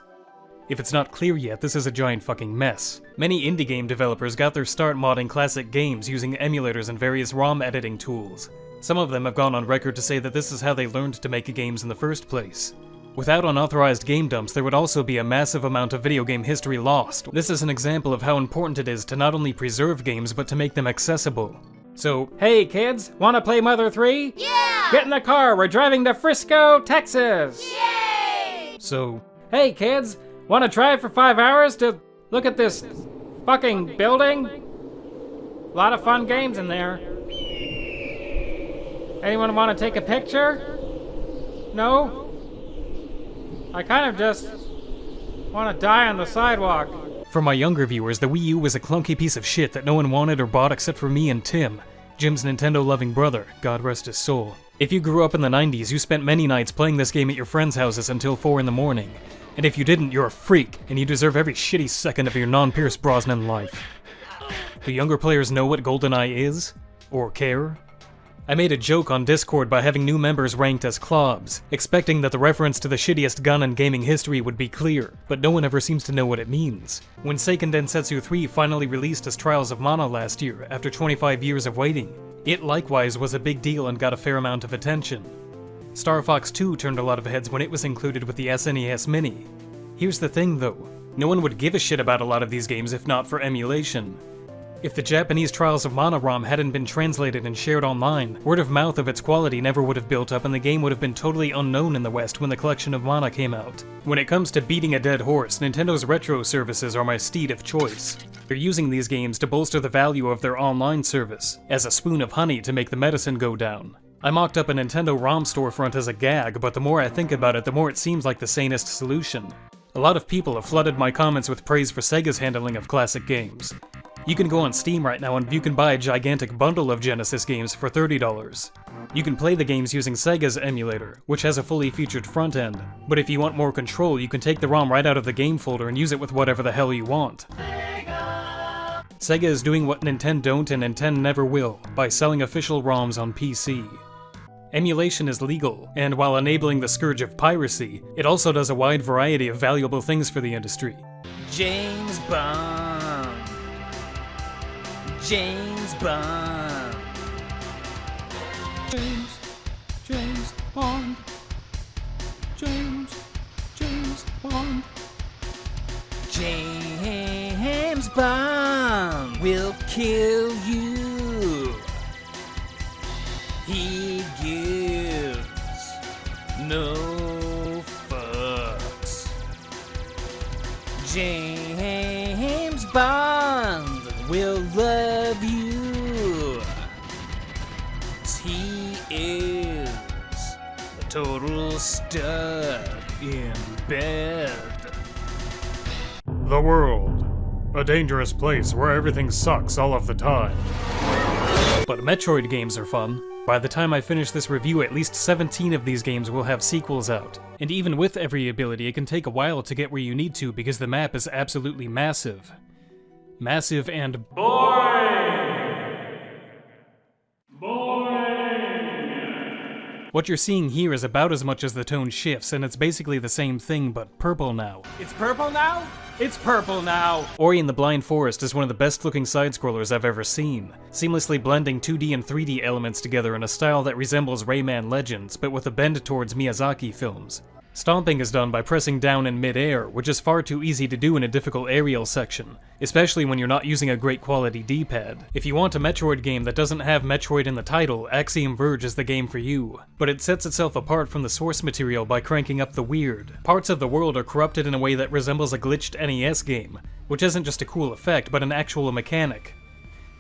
If it's not clear yet, this is a giant fucking mess. Many indie game developers got their start modding classic games using emulators and various ROM editing tools. Some of them have gone on record to say that this is how they learned to make games in the first place. Without unauthorized game dumps, there would also be a massive amount of video game history lost. This is an example of how important it is to not only preserve games, but to make them accessible. So, hey kids, wanna play Mother 3? Yeah! Get in the car, we're driving to Frisco, Texas! Yay! So, hey kids, wanna drive for 5 hours to look at this fucking building? A lot of fun games in there. Anyone wanna take a picture? No? I kind of just wanna die on the sidewalk. For my younger viewers, the Wii U was a clunky piece of shit that no one wanted or bought except for me and Tim, Jim's Nintendo-loving brother, God rest his soul. If you grew up in the 90s, you spent many nights playing this game at your friends' houses until 4 in the morning. And if you didn't, you're a freak, and you deserve every shitty second of your non-Pierce Brosnan life. Do younger players know what GoldenEye is? Or care? I made a joke on Discord by having new members ranked as Clobs, expecting that the reference to the shittiest gun in gaming history would be clear, but no one ever seems to know what it means. When Seiken Densetsu 3 finally released as Trials of Mana last year, after 25 years of waiting, it likewise was a big deal and got a fair amount of attention. Star Fox 2 turned a lot of heads when it was included with the SNES Mini. Here's the thing though, no one would give a shit about a lot of these games if not for emulation. If the Japanese Trials of Mana ROM hadn't been translated and shared online, word of mouth of its quality never would have built up and the game would have been totally unknown in the West when the Collection of Mana came out. When it comes to beating a dead horse, Nintendo's retro services are my steed of choice. They're using these games to bolster the value of their online service, as a spoon of honey to make the medicine go down. I mocked up a Nintendo ROM storefront as a gag, but the more I think about it, the more it seems like the sanest solution. A lot of people have flooded my comments with praise for Sega's handling of classic games. You can go on Steam right now and you can buy a gigantic bundle of Genesis games for $30. You can play the games using Sega's emulator, which has a fully featured front end, but if you want more control, you can take the ROM right out of the game folder and use it with whatever the hell you want. Sega is doing what Nintendo don't and Nintendo never will, by selling official ROMs on PC. Emulation is legal, and while enabling the scourge of piracy, it also does a wide variety of valuable things for the industry. James Bond. James Bond. James Bond. James Bond. James Bond will kill you. He gives no fucks. James Bond will love you. He is a total stud in bed. The world. A dangerous place where everything sucks all of the time. But Metroid games are fun. By the time I finish this review, at least 17 of these games will have sequels out. And even with every ability, it can take a while to get where you need to because the map is absolutely massive. Massive and boring! What you're seeing here is about as much as the tone shifts, and it's basically the same thing, but purple now. It's purple now? It's purple now. Ori and the Blind Forest is one of the best looking side-scrollers I've ever seen, seamlessly blending 2D and 3D elements together in a style that resembles Rayman Legends, but with a bend towards Miyazaki films. Stomping is done by pressing down in mid-air, which is far too easy to do in a difficult aerial section, especially when you're not using a great quality D-pad. If you want a Metroid game that doesn't have Metroid in the title, Axiom Verge is the game for you. But it sets itself apart from the source material by cranking up the weird. Parts of the world are corrupted in a way that resembles a glitched NES game, which isn't just a cool effect, but an actual mechanic.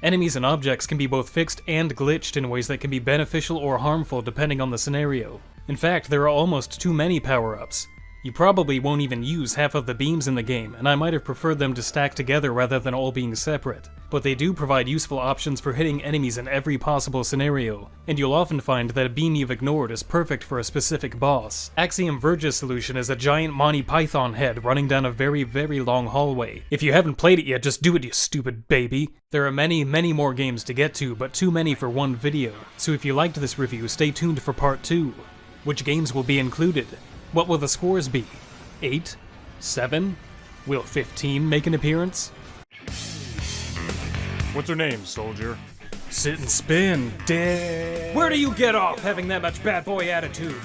Enemies and objects can be both fixed and glitched in ways that can be beneficial or harmful depending on the scenario. In fact, there are almost too many power-ups. You probably won't even use half of the beams in the game, and I might have preferred them to stack together rather than all being separate. But they do provide useful options for hitting enemies in every possible scenario, and you'll often find that a beam you've ignored is perfect for a specific boss. Axiom Verge's solution is a giant Monty Python head running down a very, very long hallway. If you haven't played it yet, just do it, you stupid baby! There are many, many more games to get to, but too many for one video, so if you liked this review, stay tuned for part 2. Which games will be included? What will the scores be? 8? 7? Will 15 make an appearance? What's her name, soldier? Sit and spin, dead. Where do you get off having that much bad boy attitude?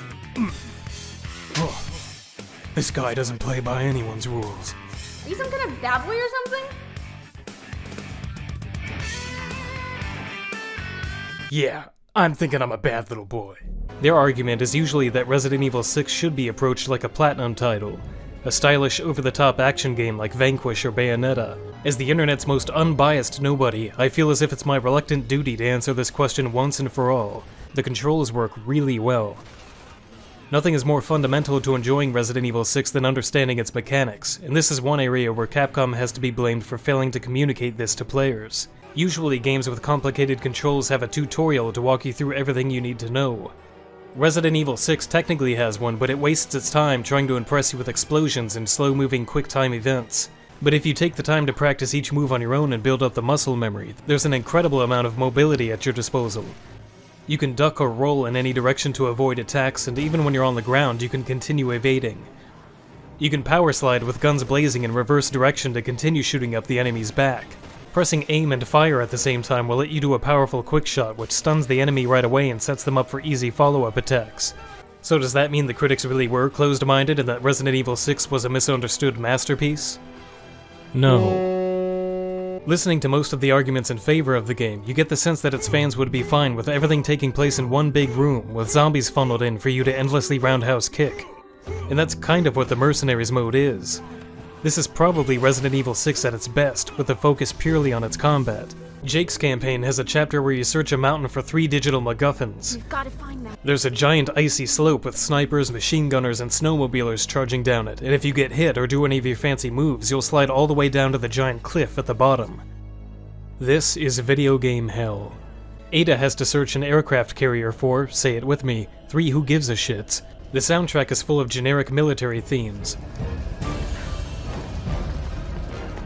Oh, this guy doesn't play by anyone's rules. Are you some kind of bad boy or something? Yeah, I'm thinking I'm a bad little boy. Their argument is usually that Resident Evil 6 should be approached like a Platinum title, a stylish, over-the-top action game like Vanquish or Bayonetta. As the internet's most unbiased nobody, I feel as if it's my reluctant duty to answer this question once and for all. The controls work really well. Nothing is more fundamental to enjoying Resident Evil 6 than understanding its mechanics, and this is one area where Capcom has to be blamed for failing to communicate this to players. Usually games with complicated controls have a tutorial to walk you through everything you need to know. Resident Evil 6 technically has one, but it wastes its time trying to impress you with explosions and slow-moving quick-time events. But if you take the time to practice each move on your own and build up the muscle memory, there's an incredible amount of mobility at your disposal. You can duck or roll in any direction to avoid attacks, and even when you're on the ground, you can continue evading. You can power slide with guns blazing in reverse direction to continue shooting up the enemy's back. Pressing aim and fire at the same time will let you do a powerful quick shot which stuns the enemy right away and sets them up for easy follow-up attacks. So does that mean the critics really were closed-minded and that Resident Evil 6 was a misunderstood masterpiece? No. Listening to most of the arguments in favor of the game, you get the sense that its fans would be fine with everything taking place in one big room, with zombies funneled in for you to endlessly roundhouse kick. And that's kind of what the Mercenaries mode is. This is probably Resident Evil 6 at its best, with the focus purely on its combat. Jake's campaign has a chapter where you search a mountain for 3 digital MacGuffins. We've got to find them. There's a giant icy slope with snipers, machine gunners, and snowmobilers charging down it, and if you get hit or do any of your fancy moves, you'll slide all the way down to the giant cliff at the bottom. This is video game hell. Ada has to search an aircraft carrier for, say it with me, 3 who gives a shits. The soundtrack is full of generic military themes.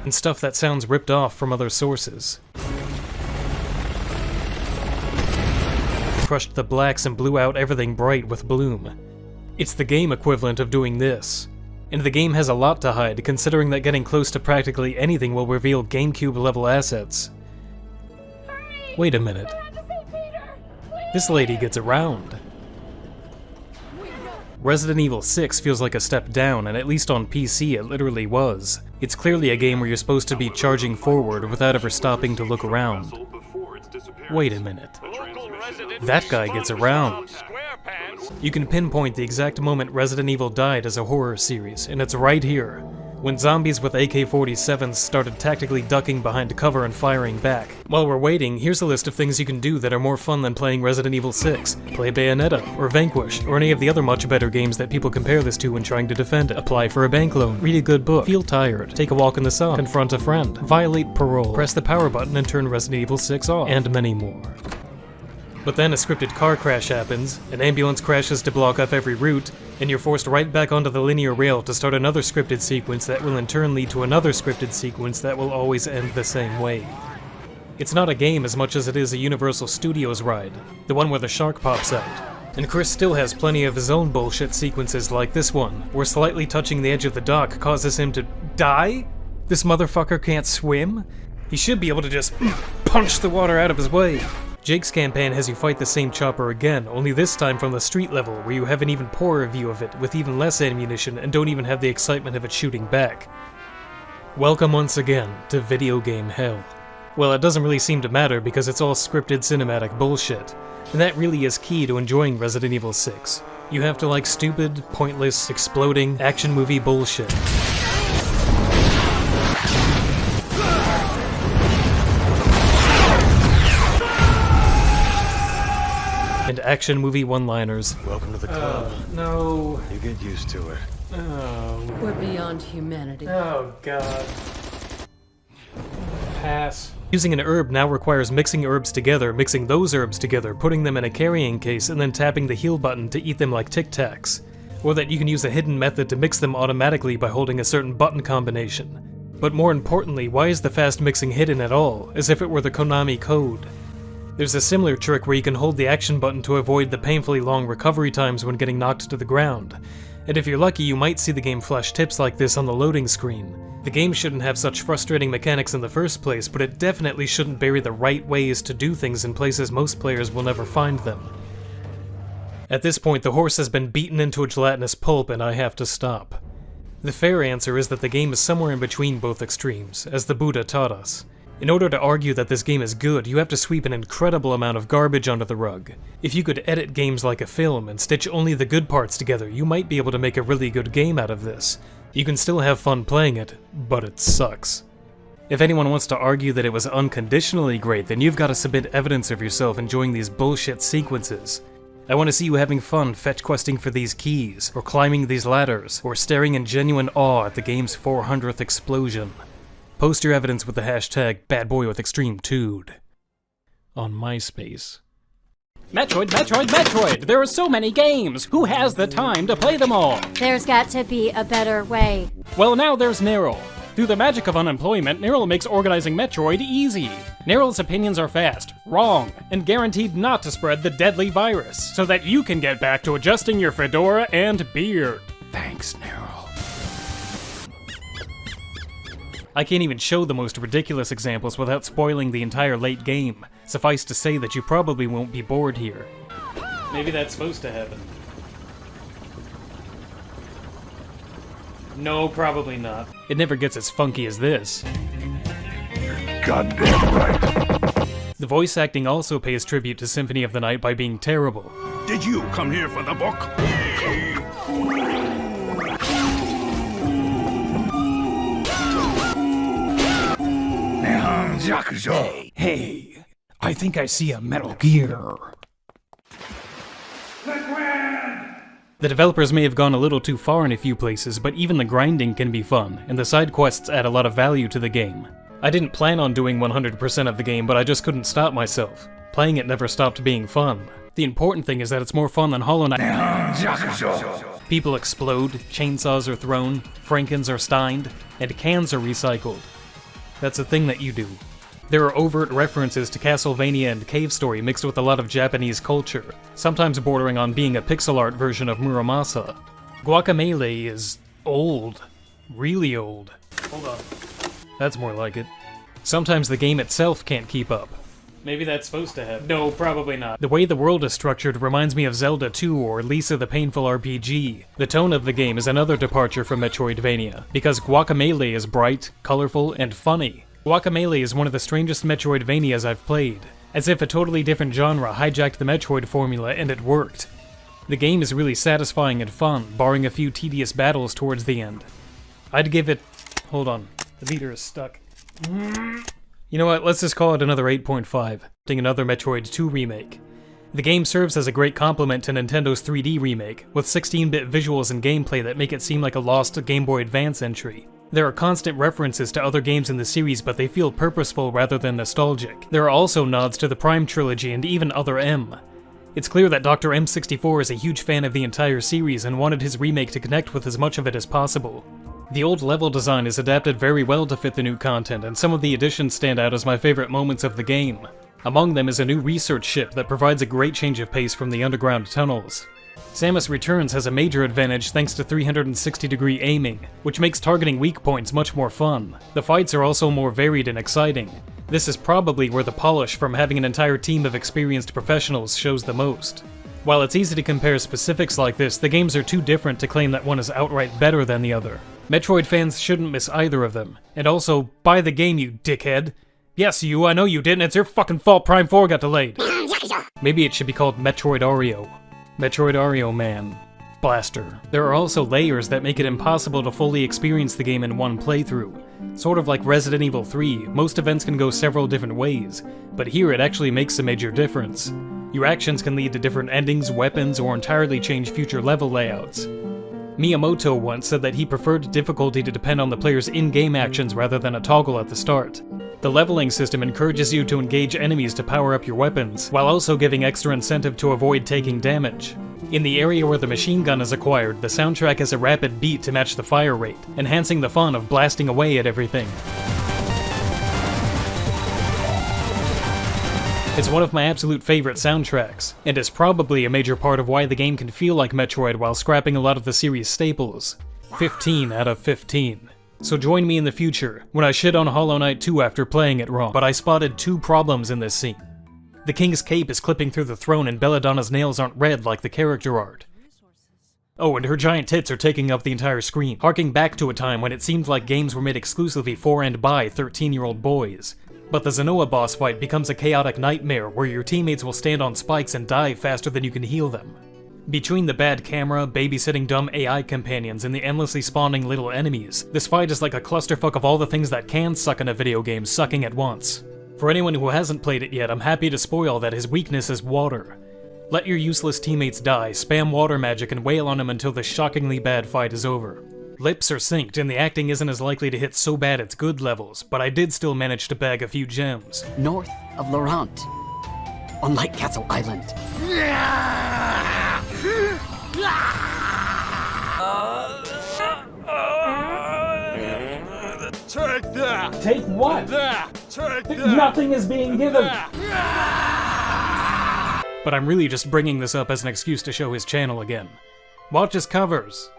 And stuff that sounds ripped off from other sources. Crushed the blacks and blew out everything bright with bloom. It's the game equivalent of doing this. And the game has a lot to hide, considering that getting close to practically anything will reveal GameCube-level assets. Wait a minute. This lady gets around. Resident Evil 6 feels like a step down, and at least on PC it literally was. It's clearly a game where you're supposed to be charging forward without ever stopping to look around. Wait a minute. That guy gets around. You can pinpoint the exact moment Resident Evil died as a horror series, and it's right here. When zombies with AK-47s started tactically ducking behind cover and firing back. While we're waiting, here's a list of things you can do that are more fun than playing Resident Evil 6. Play Bayonetta, or Vanquish, or any of the other much better games that people compare this to when trying to defend it. Apply for a bank loan, read a good book, feel tired, take a walk in the sun, confront a friend, violate parole, press the power button and turn Resident Evil 6 off, and many more. But then a scripted car crash happens, an ambulance crashes to block off every route, and you're forced right back onto the linear rail to start another scripted sequence that will in turn lead to another scripted sequence that will always end the same way. It's not a game as much as it is a Universal Studios ride, the one where the shark pops out. And Chris still has plenty of his own bullshit sequences like this one, where slightly touching the edge of the dock causes him to die? This motherfucker can't swim? He should be able to just punch the water out of his way. Jake's campaign has you fight the same chopper again, only this time from the street level, where you have an even poorer view of it, with even less ammunition, and don't even have the excitement of it shooting back. Welcome once again to video game hell. Well, it doesn't really seem to matter because it's all scripted cinematic bullshit, and that really is key to enjoying Resident Evil 6. You have to like stupid, pointless, exploding, action movie bullshit. And action movie one-liners. Welcome to the club. No. You get used to it. Oh. We're beyond humanity. Oh, God. Pass. Using an herb now requires mixing herbs together, mixing those herbs together, putting them in a carrying case, and then tapping the heal button to eat them like Tic Tacs. Or that you can use a hidden method to mix them automatically by holding a certain button combination. But more importantly, why is the fast mixing hidden at all, as if it were the Konami code? There's a similar trick where you can hold the action button to avoid the painfully long recovery times when getting knocked to the ground. And if you're lucky, you might see the game flash tips like this on the loading screen. The game shouldn't have such frustrating mechanics in the first place, but it definitely shouldn't bury the right ways to do things in places most players will never find them. At this point, the horse has been beaten into a gelatinous pulp and I have to stop. The fair answer is that the game is somewhere in between both extremes, as the Buddha taught us. In order to argue that this game is good, you have to sweep an incredible amount of garbage under the rug. If you could edit games like a film and stitch only the good parts together, you might be able to make a really good game out of this. You can still have fun playing it, but it sucks. If anyone wants to argue that it was unconditionally great, then you've got to submit evidence of yourself enjoying these bullshit sequences. I want to see you having fun fetch questing for these keys, or climbing these ladders, or staring in genuine awe at the game's 400th explosion. Post your evidence with the hashtag BadBoyWithExtremeTude on MySpace. Metroid! There are so many games! Who has the time to play them all? There's got to be a better way. Well, now there's Nerrel. Through the magic of unemployment, Nerrel makes organizing Metroid easy. Nerrel's opinions are fast, wrong, and guaranteed not to spread the deadly virus, so that you can get back to adjusting your fedora and beard. Thanks, Nerrel. I can't even show the most ridiculous examples without spoiling the entire late game. Suffice to say that you probably won't be bored here. Maybe that's supposed to happen. No, probably not. It never gets as funky as this. Goddamn right. The voice acting also pays tribute to Symphony of the Night by being terrible. Did you come here for the book? Hey, I think I see a Metal Gear. The developers may have gone a little too far in a few places, but even the grinding can be fun, and the side quests add a lot of value to the game. I didn't plan on doing 100% of the game, but I just couldn't stop myself. Playing it never stopped being fun. The important thing is that it's more fun than Hollow Knight. People explode, chainsaws are thrown, Frankens are steined, and cans are recycled. That's a thing that you do. There are overt references to Castlevania and Cave Story mixed with a lot of Japanese culture, sometimes bordering on being a pixel art version of Muramasa. Guacamelee is old. Really old. Hold on. That's more like it. Sometimes the game itself can't keep up. Maybe that's supposed to happen. No, probably not. The way the world is structured reminds me of Zelda 2 or Lisa the Painful RPG. The tone of the game is another departure from Metroidvania, because Guacamelee is bright, colorful, and funny. Guacamelee is one of the strangest Metroidvanias I've played, as if a totally different genre hijacked the Metroid formula and it worked. The game is really satisfying and fun, barring a few tedious battles towards the end. I'd give it... Hold on, the meter is stuck. You know what, let's just call it another 8.5, another Metroid 2 remake. The game serves as a great complement to Nintendo's 3D remake, with 16-bit visuals and gameplay that make it seem like a lost Game Boy Advance entry. There are constant references to other games in the series, but they feel purposeful rather than nostalgic. There are also nods to the Prime trilogy and even Other M. It's clear that Dr. M64 is a huge fan of the entire series and wanted his remake to connect with as much of it as possible. The old level design is adapted very well to fit the new content, and some of the additions stand out as my favorite moments of the game. Among them is a new research ship that provides a great change of pace from the underground tunnels. Samus Returns has a major advantage thanks to 360-degree aiming, which makes targeting weak points much more fun. The fights are also more varied and exciting. This is probably where the polish from having an entire team of experienced professionals shows the most. While it's easy to compare specifics like this, the games are too different to claim that one is outright better than the other. Metroid fans shouldn't miss either of them. And also, buy the game, you dickhead. Yes, I know you didn't, it's your fucking fault Prime 4 got delayed. Maybe it should be called Metroid Oreo. Metroid Oreo Man. Blaster. There are also layers that make it impossible to fully experience the game in one playthrough. Sort of like Resident Evil 3, most events can go several different ways, but here it actually makes a major difference. Your actions can lead to different endings, weapons, or entirely change future level layouts. Miyamoto once said that he preferred difficulty to depend on the player's in-game actions rather than a toggle at the start. The leveling system encourages you to engage enemies to power up your weapons, while also giving extra incentive to avoid taking damage. In the area where the machine gun is acquired, the soundtrack has a rapid beat to match the fire rate, enhancing the fun of blasting away at everything. It's one of my absolute favorite soundtracks, and is probably a major part of why the game can feel like Metroid while scrapping a lot of the series staples. 15 out of 15. So join me in the future, when I shit on Hollow Knight 2 after playing it wrong. But I spotted two problems in this scene. The king's cape is clipping through the throne and Belladonna's nails aren't red like the character art. Oh, and her giant tits are taking up the entire screen, harking back to a time when it seemed like games were made exclusively for and by 13-year-old boys. But the Zenoa boss fight becomes a chaotic nightmare where your teammates will stand on spikes and dive faster than you can heal them. Between the bad camera, babysitting dumb AI companions, and the endlessly spawning little enemies, this fight is like a clusterfuck of all the things that can suck in a video game sucking at once. For anyone who hasn't played it yet, I'm happy to spoil that his weakness is water. Let your useless teammates die, spam water magic, and wail on them until the shockingly bad fight is over. Lips are synced, and the acting isn't as likely to hit so bad it's good levels, but I did still manage to bag a few gems. North of Laurent, on Light Castle Island. Take that! Take what? That! Take that! Nothing is being given! But I'm really just bringing this up as an excuse to show his channel again. Watch his covers!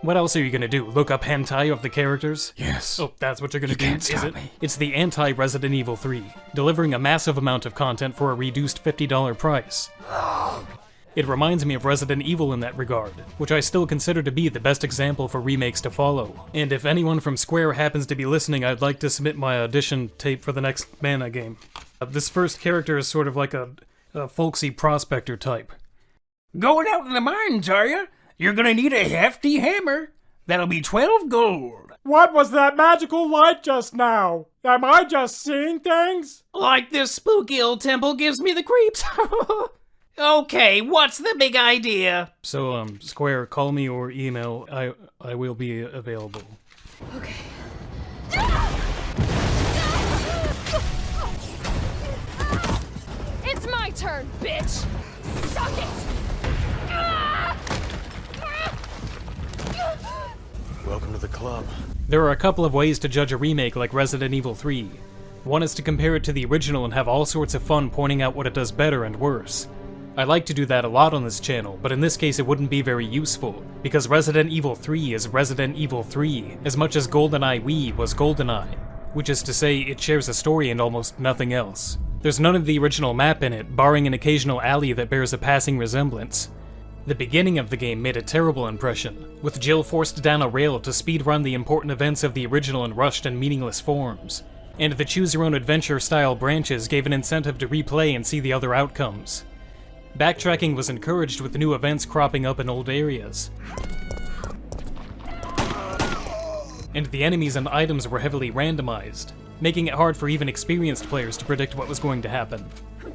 What else are you gonna do? Look up hentai of the characters? Yes. Oh, that's what you're gonna do, can't is stop it? me. It's the anti-Resident Evil 3, delivering a massive amount of content for a reduced $50 price. It reminds me of Resident Evil in that regard, which I still consider to be the best example for remakes to follow. And if anyone from Square happens to be listening, I'd like to submit my audition tape for the next Mana game. This first character is sort of like a folksy prospector type. Going out in the mines, are you? You're gonna need a hefty hammer. That'll be 12 gold. What was that magical light just now? Am I just seeing things? Like this spooky old temple gives me the creeps. Okay, what's the big idea? So, Square, call me or email. I will be available. Okay. It's my turn, bitch! Suck it! Welcome to the club. There are a couple of ways to judge a remake like Resident Evil 3. One is to compare it to the original and have all sorts of fun pointing out what it does better and worse. I like to do that a lot on this channel, but in this case it wouldn't be very useful, because Resident Evil 3 is Resident Evil 3, as much as GoldenEye Wii was GoldenEye, which is to say it shares a story and almost nothing else. There's none of the original map in it, barring an occasional alley that bears a passing resemblance. The beginning of the game made a terrible impression, with Jill forced down a rail to speedrun the important events of the original in rushed and meaningless forms, and the choose-your-own-adventure style branches gave an incentive to replay and see the other outcomes. Backtracking was encouraged with new events cropping up in old areas. And the enemies and items were heavily randomized, making it hard for even experienced players to predict what was going to happen.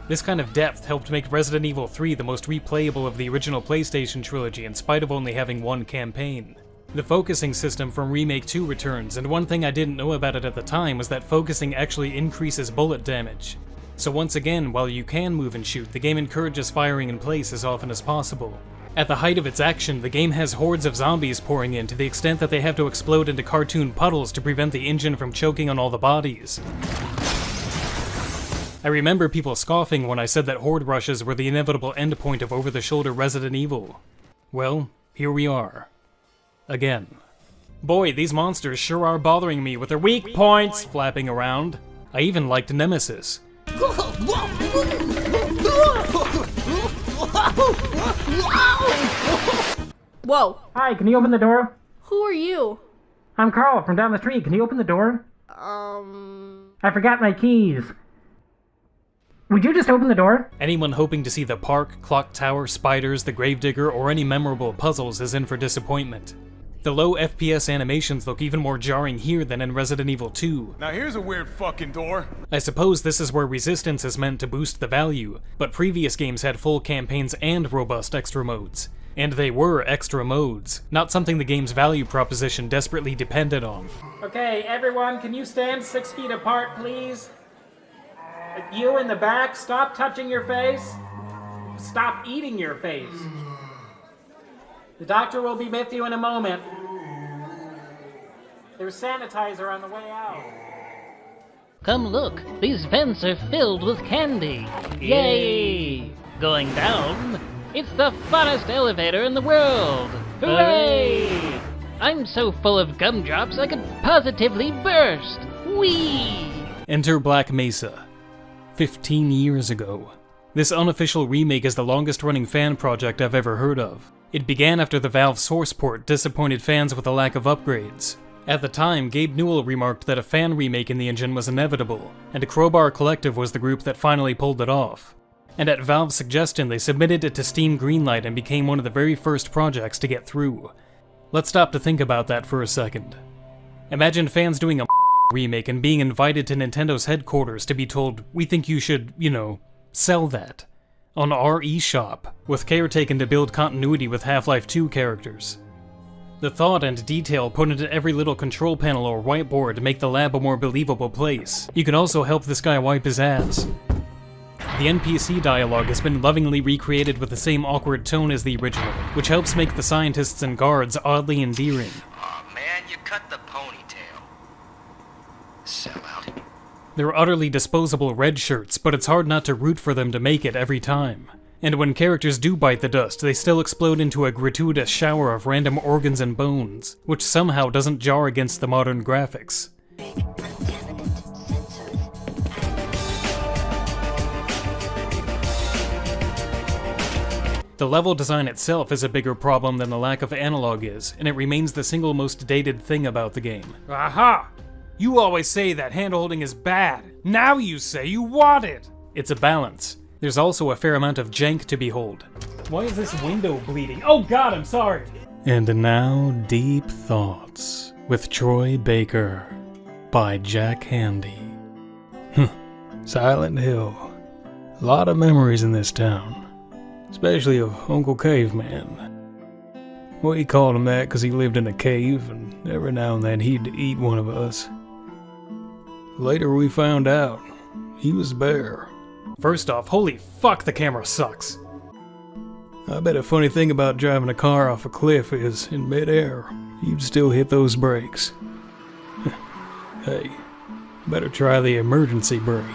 This kind of depth helped make Resident Evil 3 the most replayable of the original PlayStation trilogy in spite of only having one campaign. The focusing system from Remake 2 returns, and one thing I didn't know about it at the time was that focusing actually increases bullet damage. So once again, while you can move and shoot, the game encourages firing in place as often as possible. At the height of its action, the game has hordes of zombies pouring in to the extent that they have to explode into cartoon puddles to prevent the engine from choking on all the bodies. I remember people scoffing when I said that horde rushes were the inevitable endpoint of over-the-shoulder Resident Evil. Well, here we are. Again. Boy, these monsters sure are bothering me with their weak points flapping around. I even liked Nemesis. Whoa. Hi, can you open the door? Who are you? I'm Carl from down the street. Can you open the door? I forgot my keys. Would you just open the door? Anyone hoping to see the park, clock tower, spiders, the gravedigger, or any memorable puzzles is in for disappointment. The low FPS animations look even more jarring here than in Resident Evil 2. Now here's a weird fucking door. I suppose this is where Resistance is meant to boost the value, but previous games had full campaigns and robust extra modes. And they were extra modes, not something the game's value proposition desperately depended on. Okay, everyone, can you stand 6 feet apart, please? You in the back, stop touching your face. Stop eating your face. The doctor will be with you in a moment. There's sanitizer on the way out. Come look, these vents are filled with candy. Yay! Going down, it's the funnest elevator in the world. Hooray! I'm so full of gumdrops I could positively burst. Whee! Enter Black Mesa. 15 years ago. This unofficial remake is the longest-running fan project I've ever heard of. It began after the Valve source port disappointed fans with a lack of upgrades. At the time, Gabe Newell remarked that a fan remake in the engine was inevitable, and Crowbar Collective was the group that finally pulled it off. And at Valve's suggestion, they submitted it to Steam Greenlight and became one of the very first projects to get through. Let's stop to think about that for a second. Imagine fans doing a remake and being invited to Nintendo's headquarters to be told, we think you should, sell that. On RE Shop, with care taken to build continuity with Half-Life 2 characters. The thought and detail put into every little control panel or whiteboard to make the lab a more believable place. You can also help this guy wipe his ass. The NPC dialogue has been lovingly recreated with the same awkward tone as the original, which helps make the scientists and guards oddly endearing. Aw, man, you cut the ponytail. Sell out. They're utterly disposable red shirts, but it's hard not to root for them to make it every time. And when characters do bite the dust, they still explode into a gratuitous shower of random organs and bones, which somehow doesn't jar against the modern graphics. The level design itself is a bigger problem than the lack of analog is, and it remains the single most dated thing about the game. Aha! You always say that handholding is bad. Now you say you want it! It's a balance. There's also a fair amount of jank to behold. Why is this window bleeding? Oh god, I'm sorry! And now, Deep Thoughts with Troy Baker by Jack Handy. Silent Hill. A lot of memories in this town. Especially of Uncle Caveman. Well, he called him that because he lived in a cave, and every now and then he'd eat one of us. Later we found out he was a bear. First off, holy fuck, the camera sucks. I bet a funny thing about driving a car off a cliff is, in midair, you'd still hit those brakes. Hey, better try the emergency brake.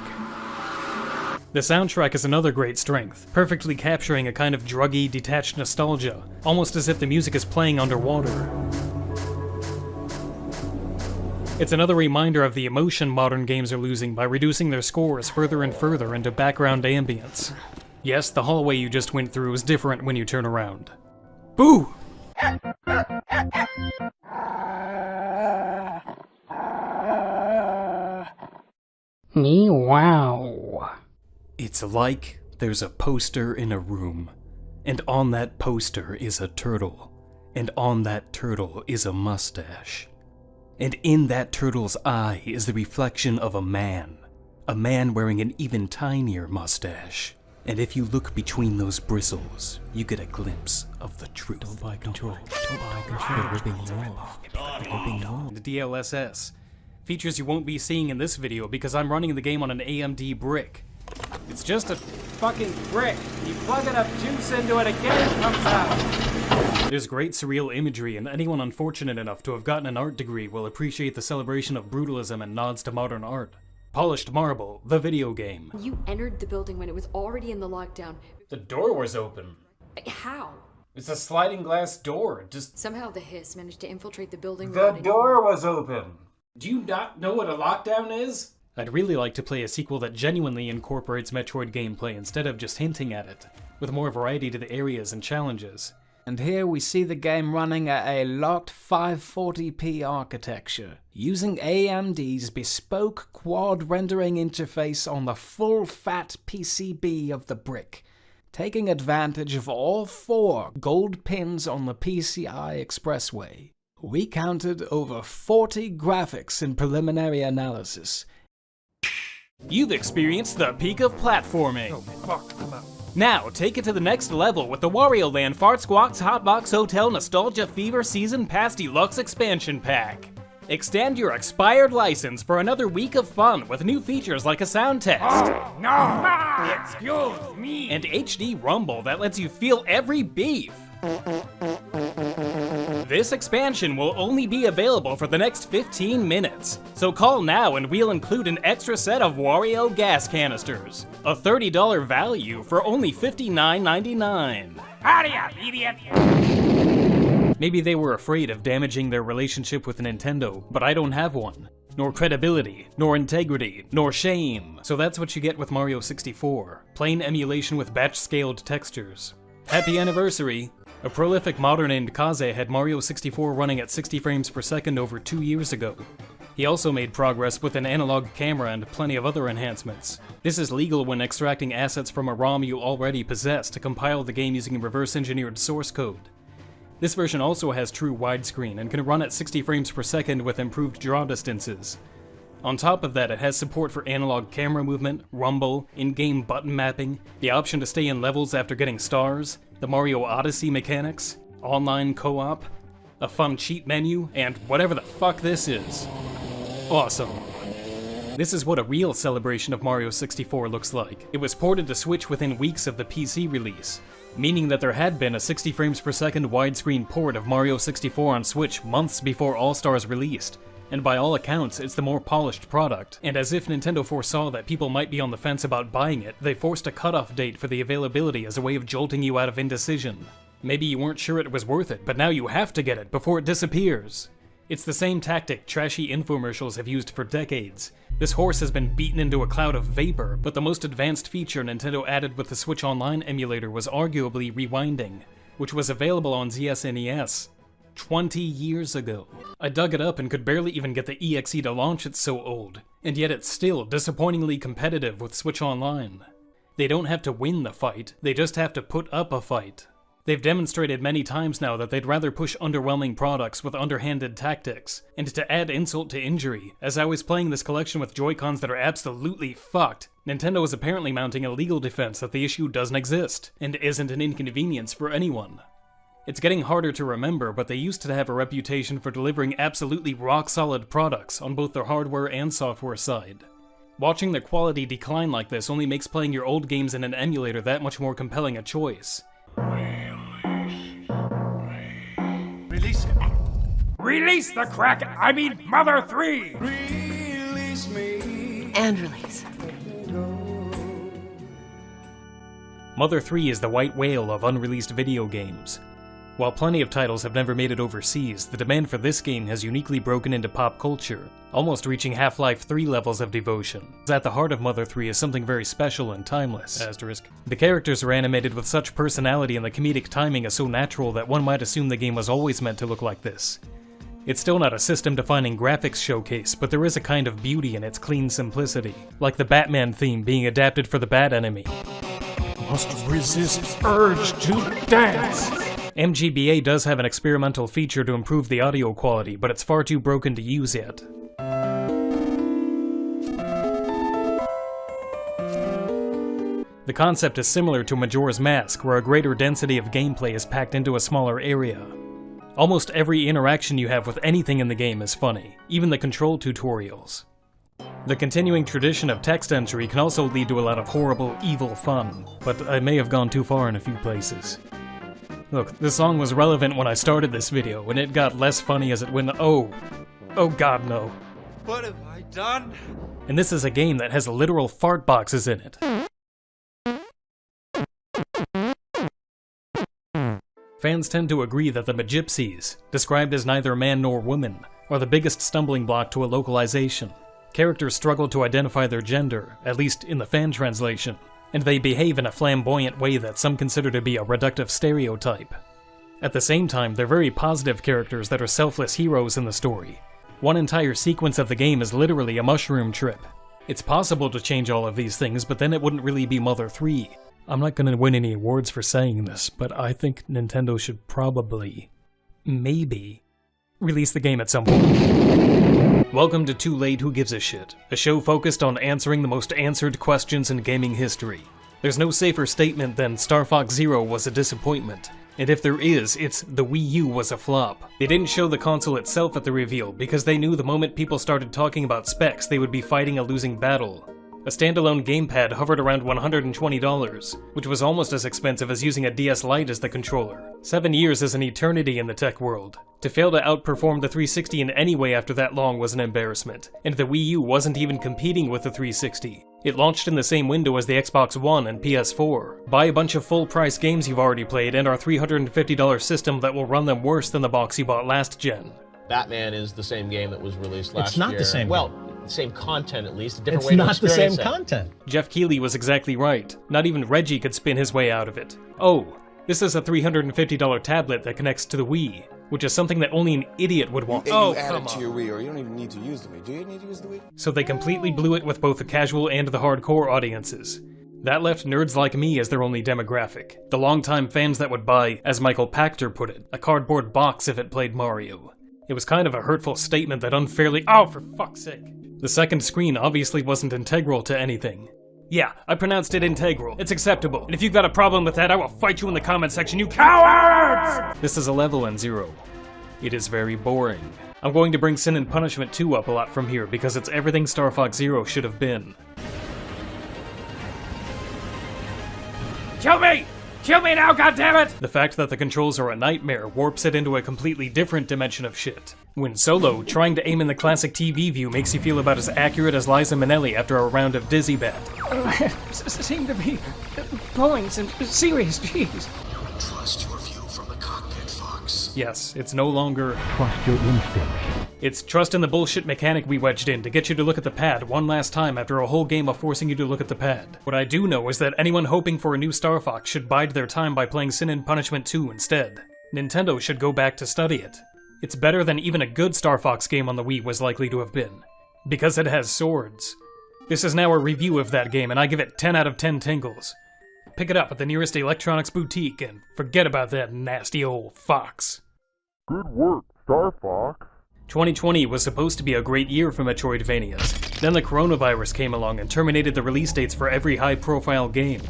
The soundtrack is another great strength, perfectly capturing a kind of druggy, detached nostalgia, almost as if the music is playing underwater. It's another reminder of the emotion modern games are losing by reducing their scores further and further into background ambience. Yes, the hallway you just went through is different when you turn around. Boo! Wow. It's like there's a poster in a room, and on that poster is a turtle, and on that turtle is a mustache. And in that turtle's eye is the reflection of a man wearing an even tinier mustache. And if you look between those bristles, you get a glimpse of the truth. Don't buy control. Don't buy control. We're being told. The DLSS. Features you won't be seeing in this video because I'm running the game on an AMD brick. It's just a fucking brick. You plug enough juice into it again, it comes out. There's great surreal imagery, and anyone unfortunate enough to have gotten an art degree will appreciate the celebration of brutalism and nods to modern art. Polished Marble, the video game. You entered the building when it was already in the lockdown. The door was open. How? It's a sliding glass door. Just Somehow the hiss managed to infiltrate the building. the door was open. Do you not know what a lockdown is? I'd really like to play a sequel that genuinely incorporates Metroid gameplay instead of just hinting at it, with more variety to the areas and challenges. And here we see the game running at a locked 540p architecture, using AMD's bespoke quad rendering interface on the full fat PCB of the brick, taking advantage of all 4 gold pins on the PCI Expressway. We counted over 40 graphics in preliminary analysis. You've experienced the peak of platforming. Oh, fuck, I'm out. Now, take it to the next level with the Wario Land Fart Squawks Hotbox Hotel Nostalgia Fever Season Pass Deluxe Expansion Pack. Extend your expired license for another week of fun with new features like a sound test. Oh, no! Excuse me! And HD Rumble that lets you feel every beef. This expansion will only be available for the next 15 minutes, so call now and we'll include an extra set of Wario gas canisters. A $30 value for only $59.99. Howdy up, idiot! Maybe they were afraid of damaging their relationship with Nintendo, but I don't have one. Nor credibility, nor integrity, nor shame. So that's what you get with Mario 64. Plain emulation with batch-scaled textures. Happy anniversary! A prolific modder named Kaze had Mario 64 running at 60 frames per second over 2 years ago. He also made progress with an analog camera and plenty of other enhancements. This is legal when extracting assets from a ROM you already possess to compile the game using reverse-engineered source code. This version also has true widescreen and can run at 60 frames per second with improved draw distances. On top of that, it has support for analog camera movement, rumble, in-game button mapping, the option to stay in levels after getting stars, the Mario Odyssey mechanics, online co-op, a fun cheat menu, and whatever the fuck this is. Awesome. This is what a real celebration of Mario 64 looks like. It was ported to Switch within weeks of the PC release, meaning that there had been a 60 frames per second widescreen port of Mario 64 on Switch months before All-Stars released, and by all accounts, it's the more polished product. And as if Nintendo foresaw that people might be on the fence about buying it, they forced a cutoff date for the availability as a way of jolting you out of indecision. Maybe you weren't sure it was worth it, but now you have to get it before it disappears. It's the same tactic trashy infomercials have used for decades. This horse has been beaten into a cloud of vapor, but the most advanced feature Nintendo added with the Switch Online emulator was arguably rewinding, which was available on ZSNES 20 years ago. I dug it up and could barely even get the EXE to launch, it's so old, and yet it's still disappointingly competitive with Switch Online. They don't have to win the fight, they just have to put up a fight. They've demonstrated many times now that they'd rather push underwhelming products with underhanded tactics, and to add insult to injury, as I was playing this collection with Joy-Cons that are absolutely fucked, Nintendo is apparently mounting a legal defense that the issue doesn't exist, and isn't an inconvenience for anyone. It's getting harder to remember, but they used to have a reputation for delivering absolutely rock-solid products on both their hardware and software side. Watching the quality decline like this only makes playing your old games in an emulator that much more compelling a choice. Release him. Release the crack! I mean, Mother 3! Release me. And release. Mother 3 is the white whale of unreleased video games. While plenty of titles have never made it overseas, the demand for this game has uniquely broken into pop culture, almost reaching Half-Life 3 levels of devotion. At the heart of Mother 3 is something very special and timeless. Asterisk. The characters are animated with such personality and the comedic timing is so natural that one might assume the game was always meant to look like this. It's still not a system-defining graphics showcase, but there is a kind of beauty in its clean simplicity, like the Batman theme being adapted for the Bat Enemy. Must resist urge to dance! MGBA does have an experimental feature to improve the audio quality, but it's far too broken to use yet. The concept is similar to Majora's Mask, where a greater density of gameplay is packed into a smaller area. Almost every interaction you have with anything in the game is funny, even the control tutorials. The continuing tradition of text entry can also lead to a lot of horrible, evil fun, but I may have gone too far in a few places. Look, this song was relevant when I started this video, and it got less funny as it went. Oh god, no. What have I done? And this is a game that has literal fart boxes in it. Fans tend to agree that the Magypsies, described as neither man nor woman, are the biggest stumbling block to a localization. Characters struggle to identify their gender, at least in the fan translation, and they behave in a flamboyant way that some consider to be a reductive stereotype. At the same time, they're very positive characters that are selfless heroes in the story. One entire sequence of the game is literally a mushroom trip. It's possible to change all of these things, but then it wouldn't really be Mother 3. I'm not gonna win any awards for saying this, but I think Nintendo should probably, maybe, release the game at some point. Welcome to Too Late Who Gives a Shit, a show focused on answering the most answered questions in gaming history. There's no safer statement than Star Fox Zero was a disappointment. And if there is, it's the Wii U was a flop. They didn't show the console itself at the reveal because they knew the moment people started talking about specs they would be fighting a losing battle. A standalone gamepad hovered around $120, which was almost as expensive as using a DS Lite as the controller. 7 years is an eternity in the tech world. To fail to outperform the 360 in any way after that long was an embarrassment, and the Wii U wasn't even competing with the 360. It launched in the same window as the Xbox One and PS4. Buy a bunch of full-price games you've already played and our $350 system that will run them worse than the box you bought last gen. Batman is the same game that was released last It's year. not the same. Well, same content at least, a different It's way to not the experience same it. content. Jeff Keighley was exactly right. Not even Reggie could spin his way out of it. Oh, this is a $350 tablet that connects to the Wii, which is something that only an idiot would want. You add it to your Wii, or you don't even need to use the Wii. Do you need to use the Wii? So they completely blew it with both the casual and the hardcore audiences. That left nerds like me as their only demographic. The longtime fans that would buy, as Michael Pachter put it, a cardboard box if it played Mario. It was kind of a hurtful statement that unfairly— oh, for fuck's sake. The second screen obviously wasn't integral to anything. Yeah, I pronounced it integral. It's acceptable. And if you've got a problem with that, I will fight you in the comment section, you cowards! This is a level in Zero. It is very boring. I'm going to bring Sin and Punishment 2 up a lot from here because it's everything Star Fox Zero should have been. Kill me! Kill me now, goddammit! The fact that the controls are a nightmare warps it into a completely different dimension of shit. When solo, trying to aim in the classic TV view makes you feel about as accurate as Liza Minnelli after a round of Dizzy Bat. Seem to be pulling some serious cheese. Trust your view from the cockpit, Fox. Yes, it's no longer Trust your instincts. It's trust in the bullshit mechanic we wedged in to get you to look at the pad one last time after a whole game of forcing you to look at the pad. What I do know is that anyone hoping for a new Star Fox should bide their time by playing Sin and Punishment 2 instead. Nintendo should go back to study it. It's better than even a good Star Fox game on the Wii was likely to have been. Because it has swords. This is now a review of that game and I give it 10 out of 10 tingles. Pick it up at the nearest electronics boutique and forget about that nasty old fox. Good work, Star Fox. 2020 was supposed to be a great year for Metroidvanias. Then the coronavirus came along and terminated the release dates for every high-profile game.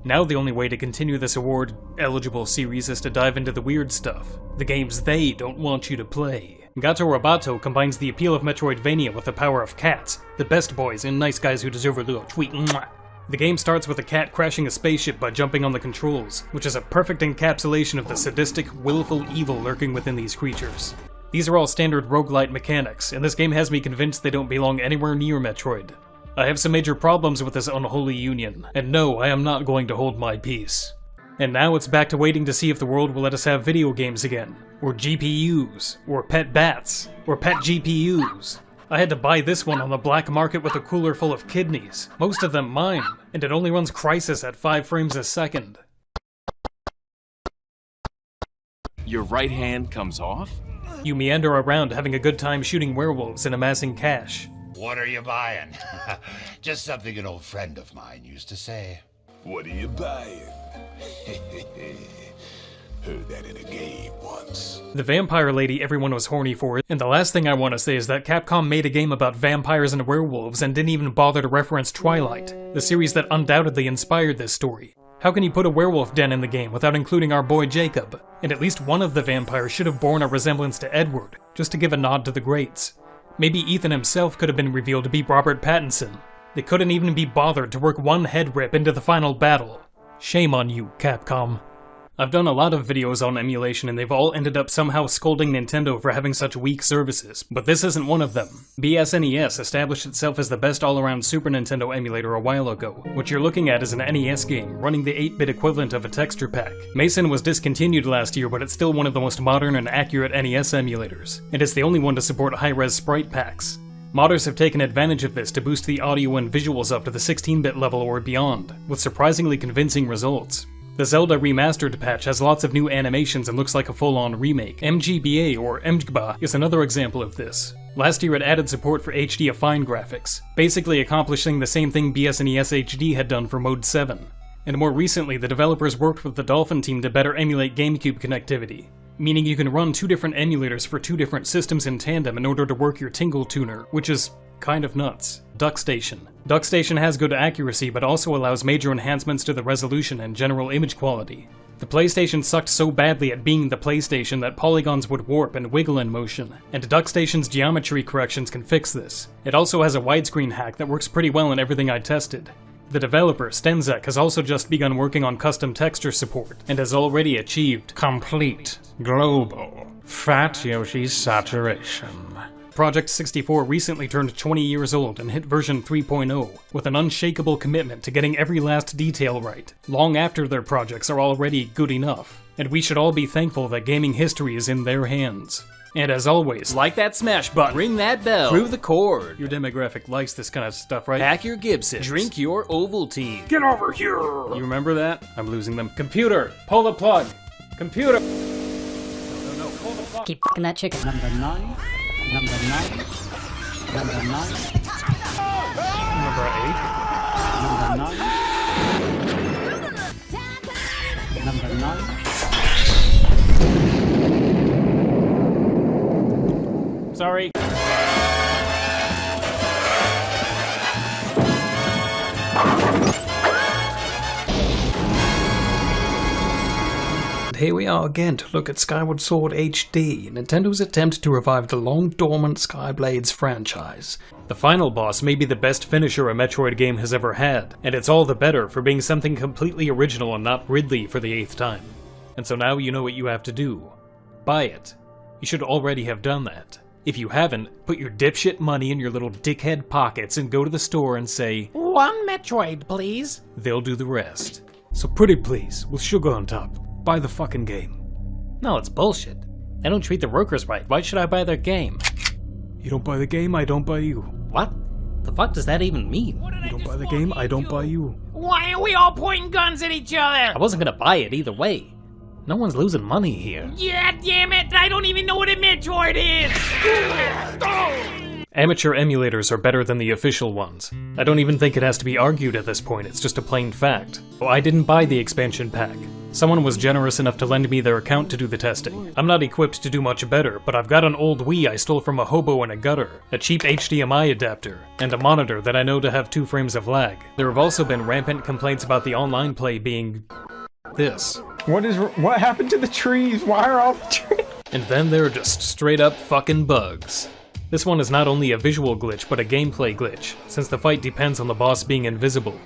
Now the only way to continue this award-eligible series is to dive into the weird stuff. The games they don't want you to play. Gato Roboto combines the appeal of Metroidvania with the power of cats, the best boys and nice guys who deserve a little tweet. Mwah. The game starts with a cat crashing a spaceship by jumping on the controls, which is a perfect encapsulation of the sadistic, willful evil lurking within these creatures. These are all standard roguelite mechanics, and this game has me convinced they don't belong anywhere near Metroid. I have some major problems with this unholy union, and no, I am not going to hold my peace. And now it's back to waiting to see if the world will let us have video games again, or GPUs, or pet bats, or pet GPUs. I had to buy this one on the black market with a cooler full of kidneys, most of them mine, and it only runs Crysis at 5 frames a second. Your right hand comes off? You meander around having a good time shooting werewolves and amassing cash. What are you buying? Just something an old friend of mine used to say. What are you buying? Heard that in a game once. The vampire lady everyone was horny for, and the last thing I want to say is that Capcom made a game about vampires and werewolves and didn't even bother to reference Twilight, the series that undoubtedly inspired this story. How can you put a werewolf den in the game without including our boy Jacob? And at least one of the vampires should have borne a resemblance to Edward, just to give a nod to the greats. Maybe Ethan himself could have been revealed to be Robert Pattinson. They couldn't even be bothered to work one head rip into the final battle. Shame on you, Capcom. I've done a lot of videos on emulation and they've all ended up somehow scolding Nintendo for having such weak services, but this isn't one of them. BSNES established itself as the best all-around Super Nintendo emulator a while ago. What you're looking at is an NES game, running the 8-bit equivalent of a texture pack. Mesa was discontinued last year, but it's still one of the most modern and accurate NES emulators, and it's the only one to support high-res sprite packs. Modders have taken advantage of this to boost the audio and visuals up to the 16-bit level or beyond, with surprisingly convincing results. The Zelda Remastered patch has lots of new animations and looks like a full-on remake. MGBA, or MGBA, is another example of this. Last year it added support for HD-affine graphics, basically accomplishing the same thing BSNES HD had done for Mode 7. And more recently, the developers worked with the Dolphin team to better emulate GameCube connectivity, meaning you can run 2 different emulators for 2 different systems in tandem in order to work your Tingle Tuner, which is kind of nuts. DuckStation. DuckStation has good accuracy, but also allows major enhancements to the resolution and general image quality. The PlayStation sucked so badly at being the PlayStation that polygons would warp and wiggle in motion, and DuckStation's geometry corrections can fix this. It also has a widescreen hack that works pretty well in everything I tested. The developer, Stenzek, has also just begun working on custom texture support, and has already achieved complete, global, Fat Yoshi saturation. Project 64 recently turned 20 years old and hit version 3.0, with an unshakable commitment to getting every last detail right, long after their projects are already good enough, and we should all be thankful that gaming history is in their hands. And as always, like that smash button, ring that bell, prove the chord. Your demographic likes this kind of stuff, right? Pack your Gibson, drink your Ovaltine. Get over here! You remember that? I'm losing them. Computer, pull the plug. Computer. No, pull the plug. Keep fucking that chicken. Number 9. Number 9. Number 9. Number 8. Number 9. Number 9. Sorry. Here we are again to look at Skyward Sword HD, Nintendo's attempt to revive the long-dormant Skyblades franchise. The final boss may be the best finisher a Metroid game has ever had, and it's all the better for being something completely original and not Ridley for the 8th time. And so now you know what you have to do. Buy it. You should already have done that. If you haven't, put your dipshit money in your little dickhead pockets and go to the store and say, "One Metroid, please." They'll do the rest. So pretty please, with sugar on top, buy the fucking game. No, it's bullshit. They don't treat the workers right. Why should I buy their game? You don't buy the game, I don't buy you. What? The fuck does that even mean? You don't buy the game, I don't buy you. Why are we all pointing guns at each other? I wasn't gonna buy it either way. No one's losing money here. Yeah, damn it! I don't even know what a Metroid is! Amateur emulators are better than the official ones. I don't even think it has to be argued at this point, it's just a plain fact. Well, I didn't buy the expansion pack. Someone was generous enough to lend me their account to do the testing. I'm not equipped to do much better, but I've got an old Wii I stole from a hobo in a gutter, a cheap HDMI adapter, and a monitor that I know to have 2 frames of lag. There have also been rampant complaints about the online play being this. What happened to the trees? Why are all the trees? And then there are just straight up fucking bugs. This one is not only a visual glitch, but a gameplay glitch, since the fight depends on the boss being invisible.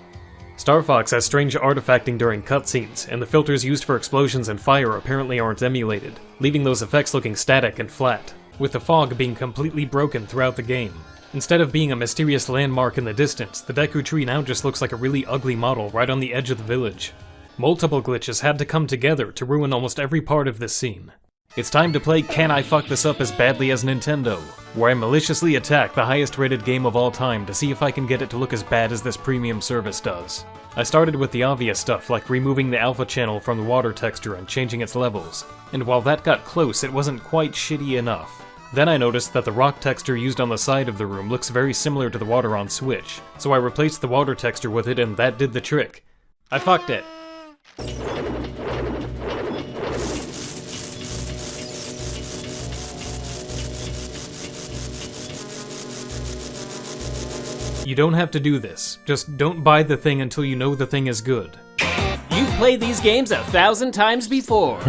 Star Fox has strange artifacting during cutscenes, and the filters used for explosions and fire apparently aren't emulated, leaving those effects looking static and flat, with the fog being completely broken throughout the game. Instead of being a mysterious landmark in the distance, the Deku Tree now just looks like a really ugly model right on the edge of the village. Multiple glitches had to come together to ruin almost every part of this scene. It's time to play Can I Fuck This Up as Badly as Nintendo, where I maliciously attack the highest rated game of all time to see if I can get it to look as bad as this premium service does. I started with the obvious stuff like removing the alpha channel from the water texture and changing its levels, and while that got close it wasn't quite shitty enough. Then I noticed that the rock texture used on the side of the room looks very similar to the water on Switch, so I replaced the water texture with it and that did the trick. I fucked it. You don't have to do this. Just don't buy the thing until you know the thing is good. You've played these games 1,000 times before.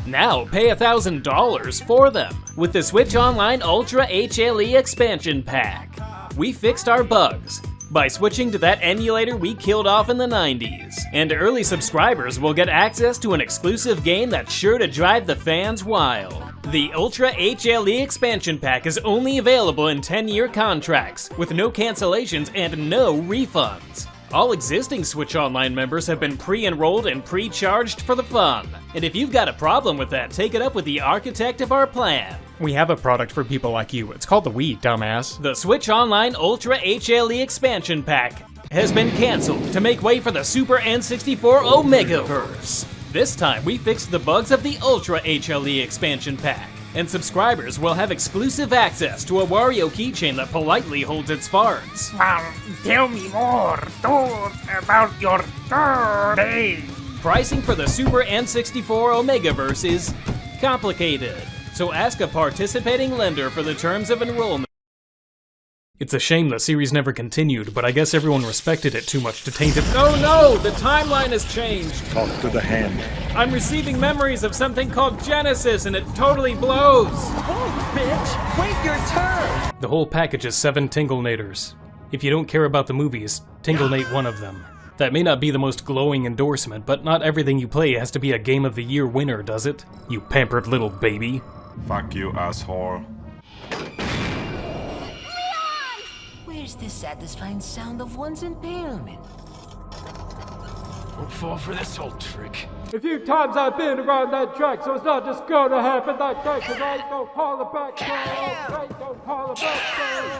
Now pay $1,000 for them with the Switch Online Ultra HLE expansion pack. We fixed our bugs, by switching to that emulator we killed off in the 90s. And early subscribers will get access to an exclusive game that's sure to drive the fans wild. The Ultra HLE expansion pack is only available in 10-year contracts, with no cancellations and no refunds. All existing Switch Online members have been pre-enrolled and pre-charged for the fun. And if you've got a problem with that, take it up with the architect of our plan. We have a product for people like you. It's called the Wii, dumbass. The Switch Online Ultra HLE expansion pack has been cancelled to make way for the Super N64 Omegaverse. This time we fixed the bugs of the Ultra HLE expansion pack, and subscribers will have exclusive access to a Wario keychain that politely holds its farts. Tell me more about your day. Pricing for the Super N64 Omegaverse is complicated, so ask a participating lender for the terms of enrollment. It's a shame the series never continued, but I guess everyone respected it too much to taint it. Oh no, the timeline has changed. Talk to the hand. I'm receiving memories of something called Genesis, and it totally blows. Oh, bitch, wait your turn. The whole package is 7 Tinglenators. If you don't care about the movies, Tinglenate one of them. That may not be the most glowing endorsement, but not everything you play has to be a Game of the Year winner, does it? You pampered little baby. Fuck you, asshole. Where's the satisfying sound of one's impalement? Don't fall for this old trick. A few times I've been around that track, so it's not just gonna happen like that, cause I ain't no holler back.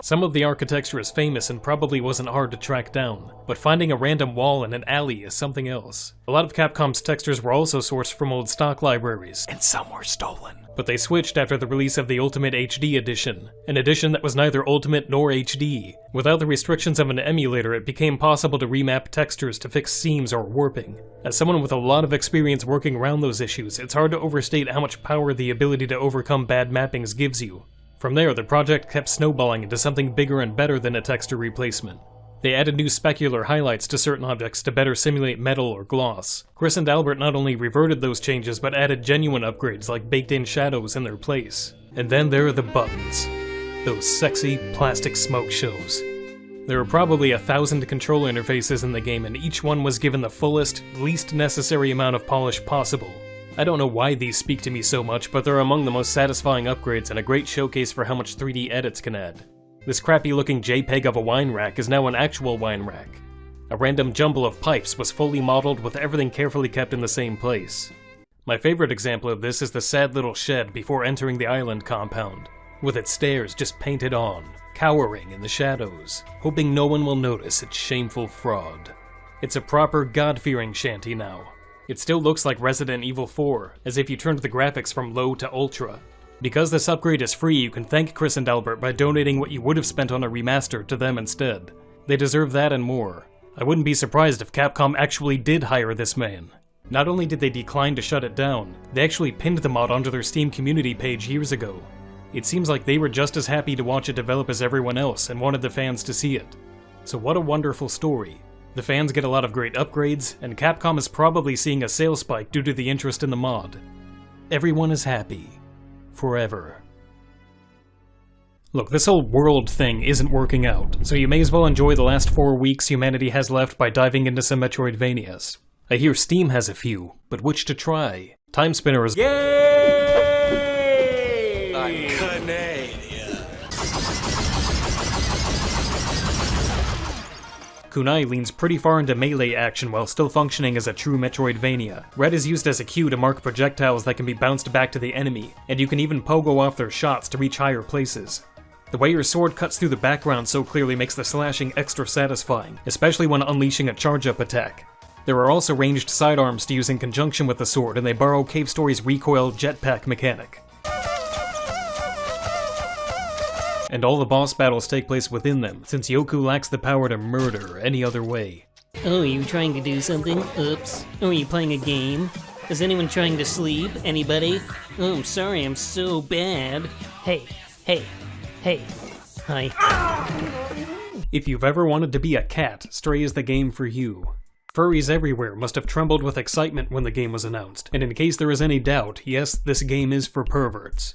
Some of the architecture is famous and probably wasn't hard to track down, but finding a random wall in an alley is something else. A lot of Capcom's textures were also sourced from old stock libraries, and some were stolen. But they switched after the release of the Ultimate HD edition, an edition that was neither Ultimate nor HD. Without the restrictions of an emulator, it became possible to remap textures to fix seams or warping. As someone with a lot of experience working around those issues, it's hard to overstate how much power the ability to overcome bad mappings gives you. From there, the project kept snowballing into something bigger and better than a texture replacement. They added new specular highlights to certain objects to better simulate metal or gloss. Chris and Albert not only reverted those changes, but added genuine upgrades like baked-in shadows in their place. And then there are the buttons. Those sexy, plastic smoke shows. There are probably 1,000 control interfaces in the game, and each one was given the fullest, least necessary amount of polish possible. I don't know why these speak to me so much, but they're among the most satisfying upgrades and a great showcase for how much 3D edits can add. This crappy-looking JPEG of a wine rack is now an actual wine rack. A random jumble of pipes was fully modeled with everything carefully kept in the same place. My favorite example of this is the sad little shed before entering the island compound, with its stairs just painted on, cowering in the shadows, hoping no one will notice its shameful fraud. It's a proper God-fearing shanty now. It still looks like Resident Evil 4, as if you turned the graphics from low to ultra. Because this upgrade is free, you can thank Chris and Albert by donating what you would have spent on a remaster to them instead. They deserve that and more. I wouldn't be surprised if Capcom actually did hire this man. Not only did they decline to shut it down, they actually pinned the mod onto their Steam community page years ago. It seems like they were just as happy to watch it develop as everyone else and wanted the fans to see it. So what a wonderful story. The fans get a lot of great upgrades, and Capcom is probably seeing a sales spike due to the interest in the mod. Everyone is happy. Forever. Look, this whole world thing isn't working out, so you may as well enjoy the last 4 weeks humanity has left by diving into some Metroidvanias. I hear Steam has a few, but which to try? Time Spinner is— Yay! Kunai leans pretty far into melee action while still functioning as a true Metroidvania. Red is used as a cue to mark projectiles that can be bounced back to the enemy, and you can even pogo off their shots to reach higher places. The way your sword cuts through the background so clearly makes the slashing extra satisfying, especially when unleashing a charge-up attack. There are also ranged sidearms to use in conjunction with the sword, and they borrow Cave Story's recoil jetpack mechanic. And all the boss battles take place within them, since Yoku lacks the power to murder any other way. Oh, are you trying to do something? Oops. Oh, are you playing a game? Is anyone trying to sleep? Anybody? Oh, I'm sorry, I'm so bad. Hey. Hi. If you've ever wanted to be a cat, Stray is the game for you. Furries everywhere must have trembled with excitement when the game was announced, and in case there is any doubt, yes, this game is for perverts.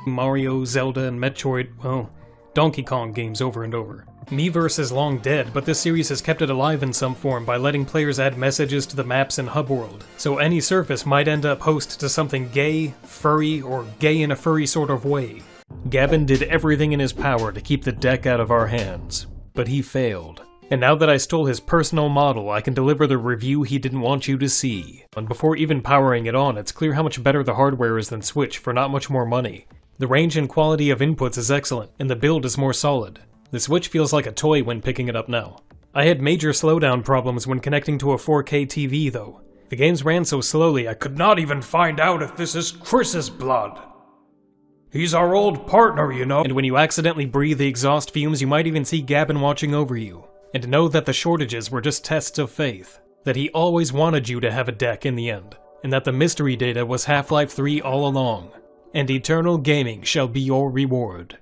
Mario, Zelda, and Metroid, well, Donkey Kong games over and over. Miiverse is long dead, but this series has kept it alive in some form by letting players add messages to the maps in Hub World, so any surface might end up host to something gay, furry, or gay in a furry sort of way. Gavin did everything in his power to keep the deck out of our hands, but he failed. And now that I stole his personal model, I can deliver the review he didn't want you to see. And before even powering it on, it's clear how much better the hardware is than Switch for not much more money. The range and quality of inputs is excellent, and the build is more solid. The Switch feels like a toy when picking it up now. I had major slowdown problems when connecting to a 4K TV though. The games ran so slowly I could not even find out if this is Chris's blood. He's our old partner, you know. And when you accidentally breathe the exhaust fumes, you might even see Gavin watching over you. And know that the shortages were just tests of faith. That he always wanted you to have a deck in the end. And that the mystery data was Half-Life 3 all along. And eternal gaming shall be your reward.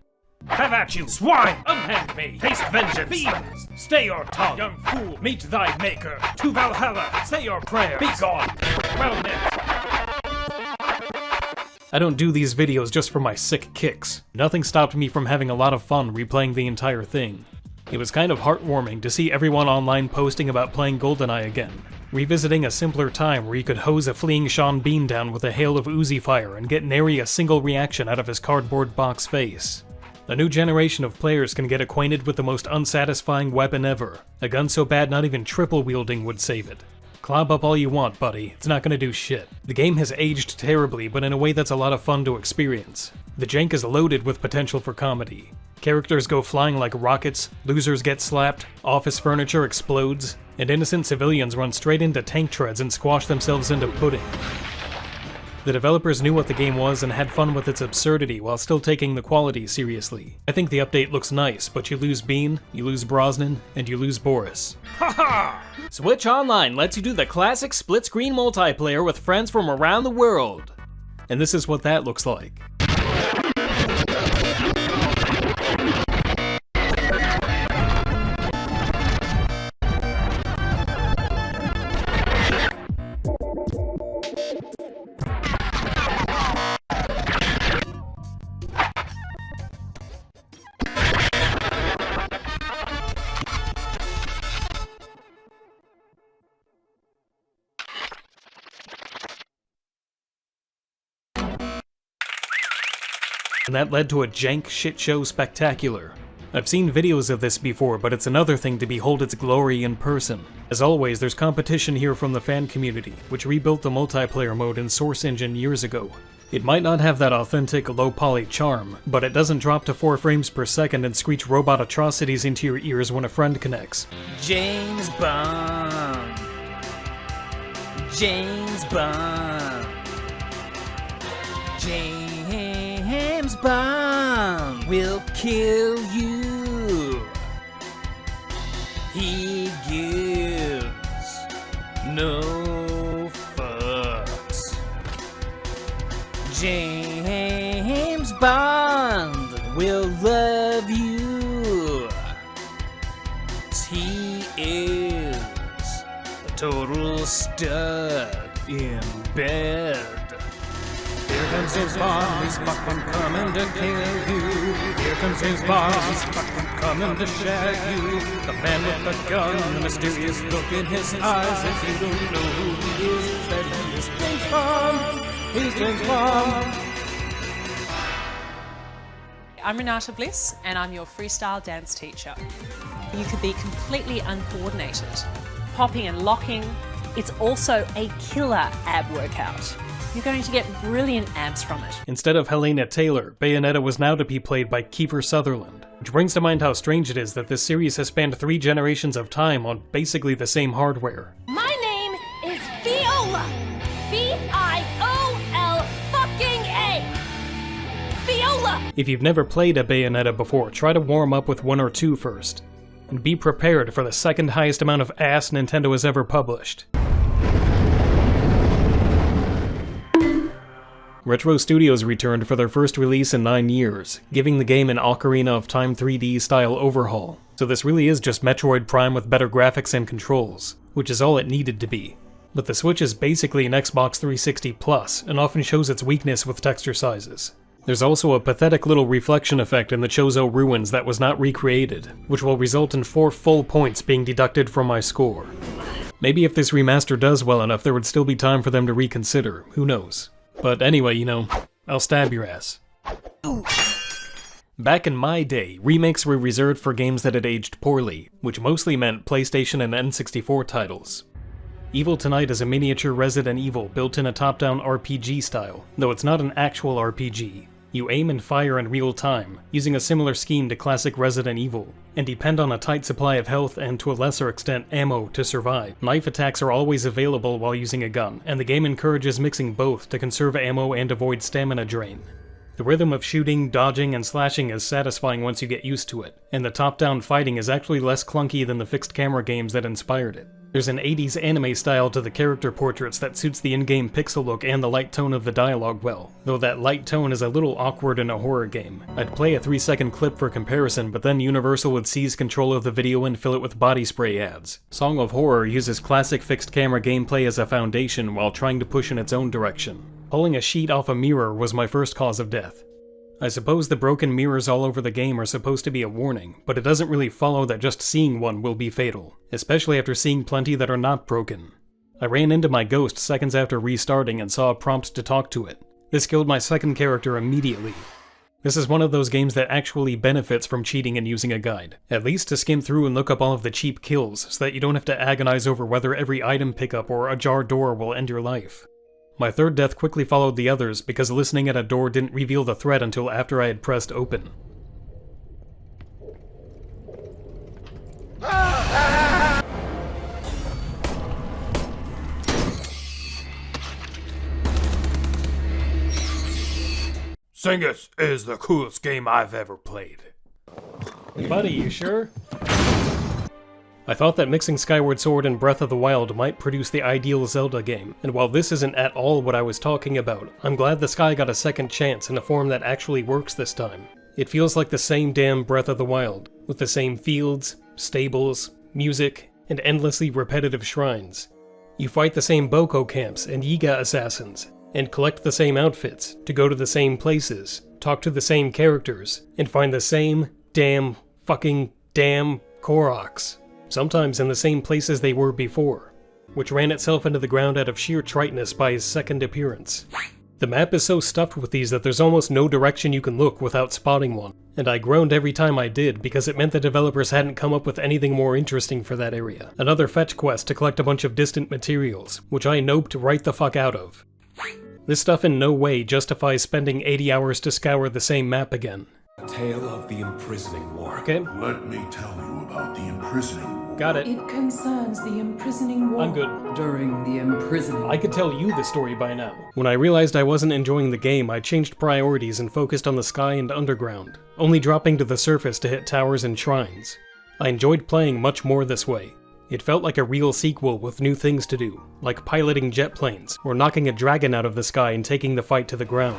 Have at you, swine! Unhand me! Taste vengeance! Thieves! Stay your tongue! Young fool! Meet thy maker! To Valhalla! Say your prayers! Be gone! Well met! I don't do these videos just for my sick kicks. Nothing stopped me from having a lot of fun replaying the entire thing. It was kind of heartwarming to see everyone online posting about playing GoldenEye again. Revisiting a simpler time where you could hose a fleeing Sean Bean down with a hail of Uzi fire and get nary a single reaction out of his cardboard box face. A new generation of players can get acquainted with the most unsatisfying weapon ever. A gun so bad not even triple wielding would save it. Clob up all you want, buddy. It's not gonna do shit. The game has aged terribly, but in a way that's a lot of fun to experience. The jank is loaded with potential for comedy. Characters go flying like rockets, losers get slapped, office furniture explodes, and innocent civilians run straight into tank treads and squash themselves into pudding. The developers knew what the game was and had fun with its absurdity while still taking the quality seriously. I think the update looks nice, but you lose Bean, you lose Brosnan, and you lose Boris. Haha! Switch Online lets you do the classic split-screen multiplayer with friends from around the world. And this is what that looks like. And that led to a jank shitshow spectacular. I've seen videos of this before, but it's another thing to behold its glory in person. As always, there's competition here from the fan community, which rebuilt the multiplayer mode in Source Engine years ago. It might not have that authentic low-poly charm, but it doesn't drop to 4 frames per second and screech robot atrocities into your ears when a friend connects. James Bond. James Bond. James Bond will kill you. He gives no fucks. James Bond will love you. He is a total stud in bed. Here comes James Bond, he's fucking coming to kill you. Here comes James Bond, he's fucking coming to shag you. The man with the gun, the mysterious look in his eyes. If you don't know who he is, that he is James Bond. He's James Bond. I'm Renata Bliss, and I'm your freestyle dance teacher. You could be completely uncoordinated, popping and locking. It's also a killer ab workout. You're going to get brilliant abs from it. Instead of Helena Taylor, Bayonetta was now to be played by Kiefer Sutherland, which brings to mind how strange it is that this series has spanned 3 generations of time on basically the same hardware. My name is Viola! V-I-O-L fucking A! Viola! If you've never played a Bayonetta before, try to warm up with 1 or 2 first. And be prepared for the second highest amount of ass Nintendo has ever published. Retro Studios returned for their first release in 9 years, giving the game an Ocarina of Time 3D style overhaul. So this really is just Metroid Prime with better graphics and controls, which is all it needed to be. But the Switch is basically an Xbox 360 Plus, and often shows its weakness with texture sizes. There's also a pathetic little reflection effect in the Chozo ruins that was not recreated, which will result in 4 full points being deducted from my score. Maybe if this remaster does well enough, there would still be time for them to reconsider, who knows. But anyway, you know, I'll stab your ass. Back in my day, remakes were reserved for games that had aged poorly, which mostly meant PlayStation and N64 titles. Evil Tonight is a miniature Resident Evil built in a top-down RPG style, though it's not an actual RPG. You aim and fire in real time, using a similar scheme to classic Resident Evil, and depend on a tight supply of health and, to a lesser extent, ammo to survive. Knife attacks are always available while using a gun, and the game encourages mixing both to conserve ammo and avoid stamina drain. The rhythm of shooting, dodging, and slashing is satisfying once you get used to it, and the top-down fighting is actually less clunky than the fixed camera games that inspired it. There's an 80s anime style to the character portraits that suits the in-game pixel look and the light tone of the dialogue well, though that light tone is a little awkward in a horror game. I'd play a 3-second clip for comparison, but then Universal would seize control of the video and fill it with body spray ads. Song of Horror uses classic fixed camera gameplay as a foundation while trying to push in its own direction. Pulling a sheet off a mirror was my first cause of death. I suppose the broken mirrors all over the game are supposed to be a warning, but it doesn't really follow that just seeing one will be fatal, especially after seeing plenty that are not broken. I ran into my ghost seconds after restarting and saw a prompt to talk to it. This killed my second character immediately. This is one of those games that actually benefits from cheating and using a guide, at least to skim through and look up all of the cheap kills so that you don't have to agonize over whether every item pickup or ajar door will end your life. My third death quickly followed the others because listening at a door didn't reveal the threat until after I had pressed open. Singus is the coolest game I've ever played. Buddy, you sure? I thought that mixing Skyward Sword and Breath of the Wild might produce the ideal Zelda game, and while this isn't at all what I was talking about, I'm glad the Sky got a second chance in a form that actually works this time. It feels like the same damn Breath of the Wild, with the same fields, stables, music, and endlessly repetitive shrines. You fight the same Boko camps and Yiga assassins, and collect the same outfits, to go to the same places, talk to the same characters, and find the same damn Koroks. Sometimes in the same places they were before, which ran itself into the ground out of sheer triteness by his second appearance. The map is so stuffed with these that there's almost no direction you can look without spotting one, and I groaned every time I did because it meant the developers hadn't come up with anything more interesting for that area. Another fetch quest to collect a bunch of distant materials, which I noped right the fuck out of. This stuff in no way justifies spending 80 hours to scour the same map again. Tale of the Imprisoning War. Okay. Let me tell you about the Imprisoning War. Got it. It concerns the Imprisoning War. I'm good. During the Imprisoning. I could tell you the story by now. When I realized I wasn't enjoying the game, I changed priorities and focused on the sky and underground, only dropping to the surface to hit towers and shrines. I enjoyed playing much more this way. It felt like a real sequel with new things to do, like piloting jet planes, or knocking a dragon out of the sky and taking the fight to the ground.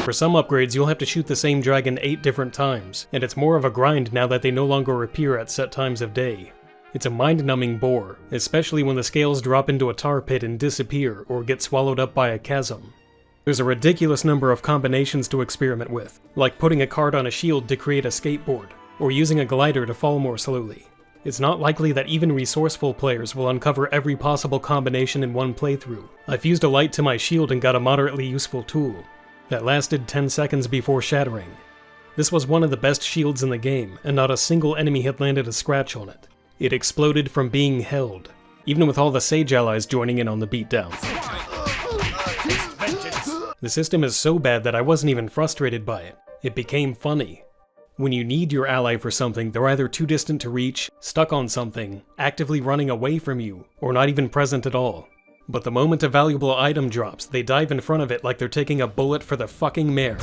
For some upgrades, you'll have to shoot the same dragon 8 different times, and it's more of a grind now that they no longer appear at set times of day. It's a mind-numbing bore, especially when the scales drop into a tar pit and disappear or get swallowed up by a chasm. There's a ridiculous number of combinations to experiment with, like putting a card on a shield to create a skateboard, or using a glider to fall more slowly. It's not likely that even resourceful players will uncover every possible combination in one playthrough. I fused a light to my shield and got a moderately useful tool. That lasted 10 seconds before shattering. This was one of the best shields in the game, and not a single enemy had landed a scratch on it. It exploded from being held, even with all the Sage allies joining in on the beatdown. The system is so bad that I wasn't even frustrated by it. It became funny. When you need your ally for something, they're either too distant to reach, stuck on something, actively running away from you, or not even present at all. But the moment a valuable item drops, they dive in front of it like they're taking a bullet for the fucking mare.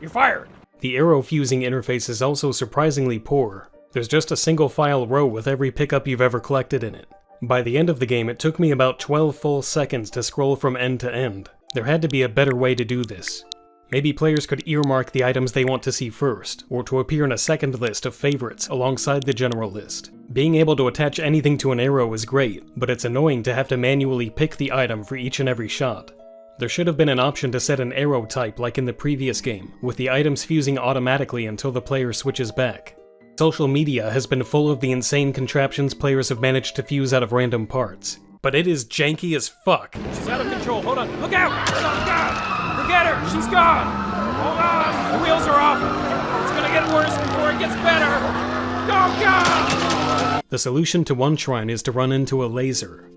You're fired! The arrow fusing interface is also surprisingly poor. There's just a single file row with every pickup you've ever collected in it. By the end of the game, it took me about 12 full seconds to scroll from end to end. There had to be a better way to do this. Maybe players could earmark the items they want to see first, or to appear in a second list of favorites alongside the general list. Being able to attach anything to an arrow is great, but it's annoying to have to manually pick the item for each and every shot. There should have been an option to set an arrow type like in the previous game, with the items fusing automatically until the player switches back. Social media has been full of the insane contraptions players have managed to fuse out of random parts, but it is janky as fuck. She's out of control, hold on, look out! Oh god! Forget her, she's gone! Hold on, the wheels are off! It's gonna get worse before it gets better! Oh god! The solution to one shrine is to run into a laser.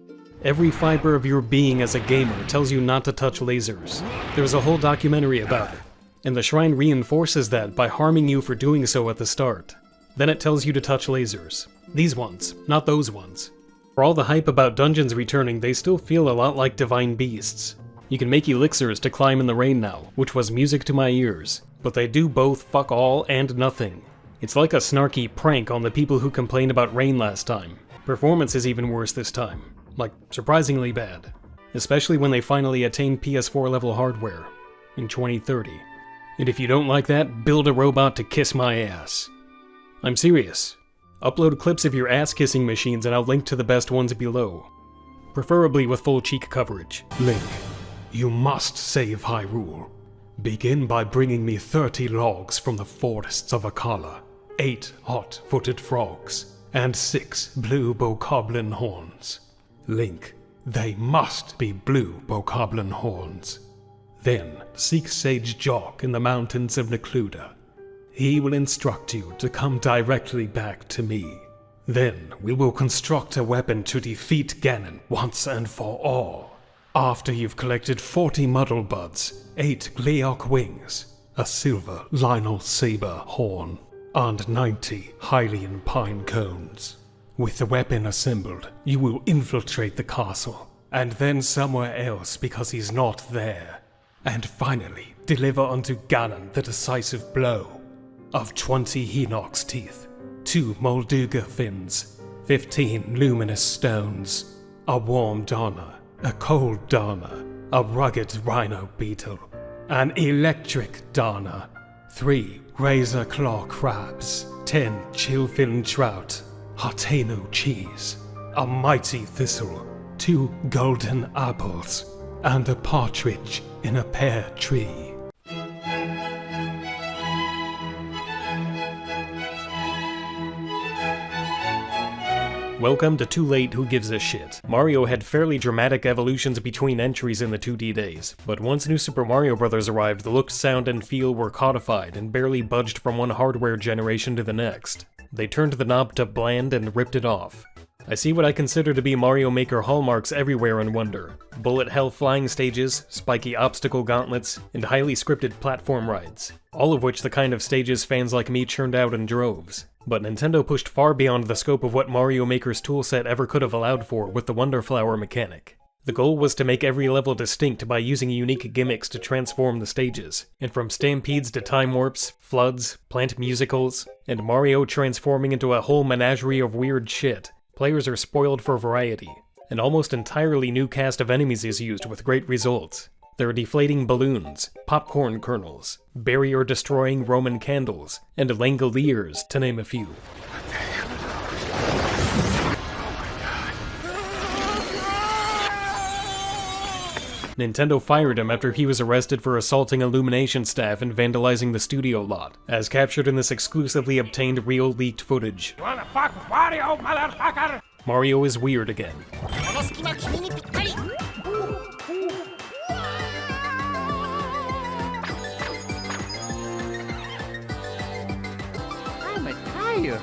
Every fiber of your being as a gamer tells you not to touch lasers. There's a whole documentary about it, and the shrine reinforces that by harming you for doing so at the start. Then it tells you to touch lasers. These ones, not those ones. For all the hype about dungeons returning, they still feel a lot like divine beasts. You can make elixirs to climb in the rain now, which was music to my ears, but they do both fuck all and nothing. It's like a snarky prank on the people who complained about rain last time. Performance is even worse this time. Like, surprisingly bad. Especially when they finally attain PS4 level hardware. In 2030. And if you don't like that, build a robot to kiss my ass. I'm serious. Upload clips of your ass-kissing machines and I'll link to the best ones below. Preferably with full cheek coverage. Link, you must save Hyrule. Begin by bringing me 30 logs from the forests of Akala, 8 hot-footed frogs, and 6 blue bokoblin horns. Link, they must be blue bokoblin horns. Then seek Sage Jock in the mountains of Necluda. He will instruct you to come directly back to me. Then we will construct a weapon to defeat Ganon once and for all. After you've collected 40 muddle buds, 8 Gleok wings, a silver Lionel saber horn, and 90 Hylian pine cones. With the weapon assembled, you will infiltrate the castle, and then somewhere else because he's not there. And finally, deliver unto Ganon the decisive blow of 20 Hinox teeth, 2 Molduga fins, 15 luminous stones, a warm Dana, a cold Dana, a rugged rhino beetle, an electric Dana, 3 razor claw crabs, 10 chillfin trout, Hateno cheese, a mighty thistle, 2 golden apples, and a partridge in a pear tree. Welcome to Too Late Who Gives a Shit. Mario had fairly dramatic evolutions between entries in the 2D days, but once New Super Mario Bros. Arrived, the look, sound, and feel were codified and barely budged from one hardware generation to the next. They turned the knob to bland and ripped it off. I see what I consider to be Mario Maker hallmarks everywhere and wonder. Bullet hell flying stages, spiky obstacle gauntlets, and highly scripted platform rides. All of which the kind of stages fans like me churned out in droves. But Nintendo pushed far beyond the scope of what Mario Maker's toolset ever could have allowed for with the Wonder Flower mechanic. The goal was to make every level distinct by using unique gimmicks to transform the stages, and from stampedes to time warps, floods, plant musicals, and Mario transforming into a whole menagerie of weird shit, players are spoiled for variety. An almost entirely new cast of enemies is used with great results. There are deflating balloons, popcorn kernels, barrier-destroying Roman candles, and Langoliers, to name a few. Nintendo fired him after he was arrested for assaulting Illumination staff and vandalizing the studio lot, as captured in this exclusively obtained real leaked footage. You wanna fuck with Wario, motherfucker? Mario is weird again. I'm tired.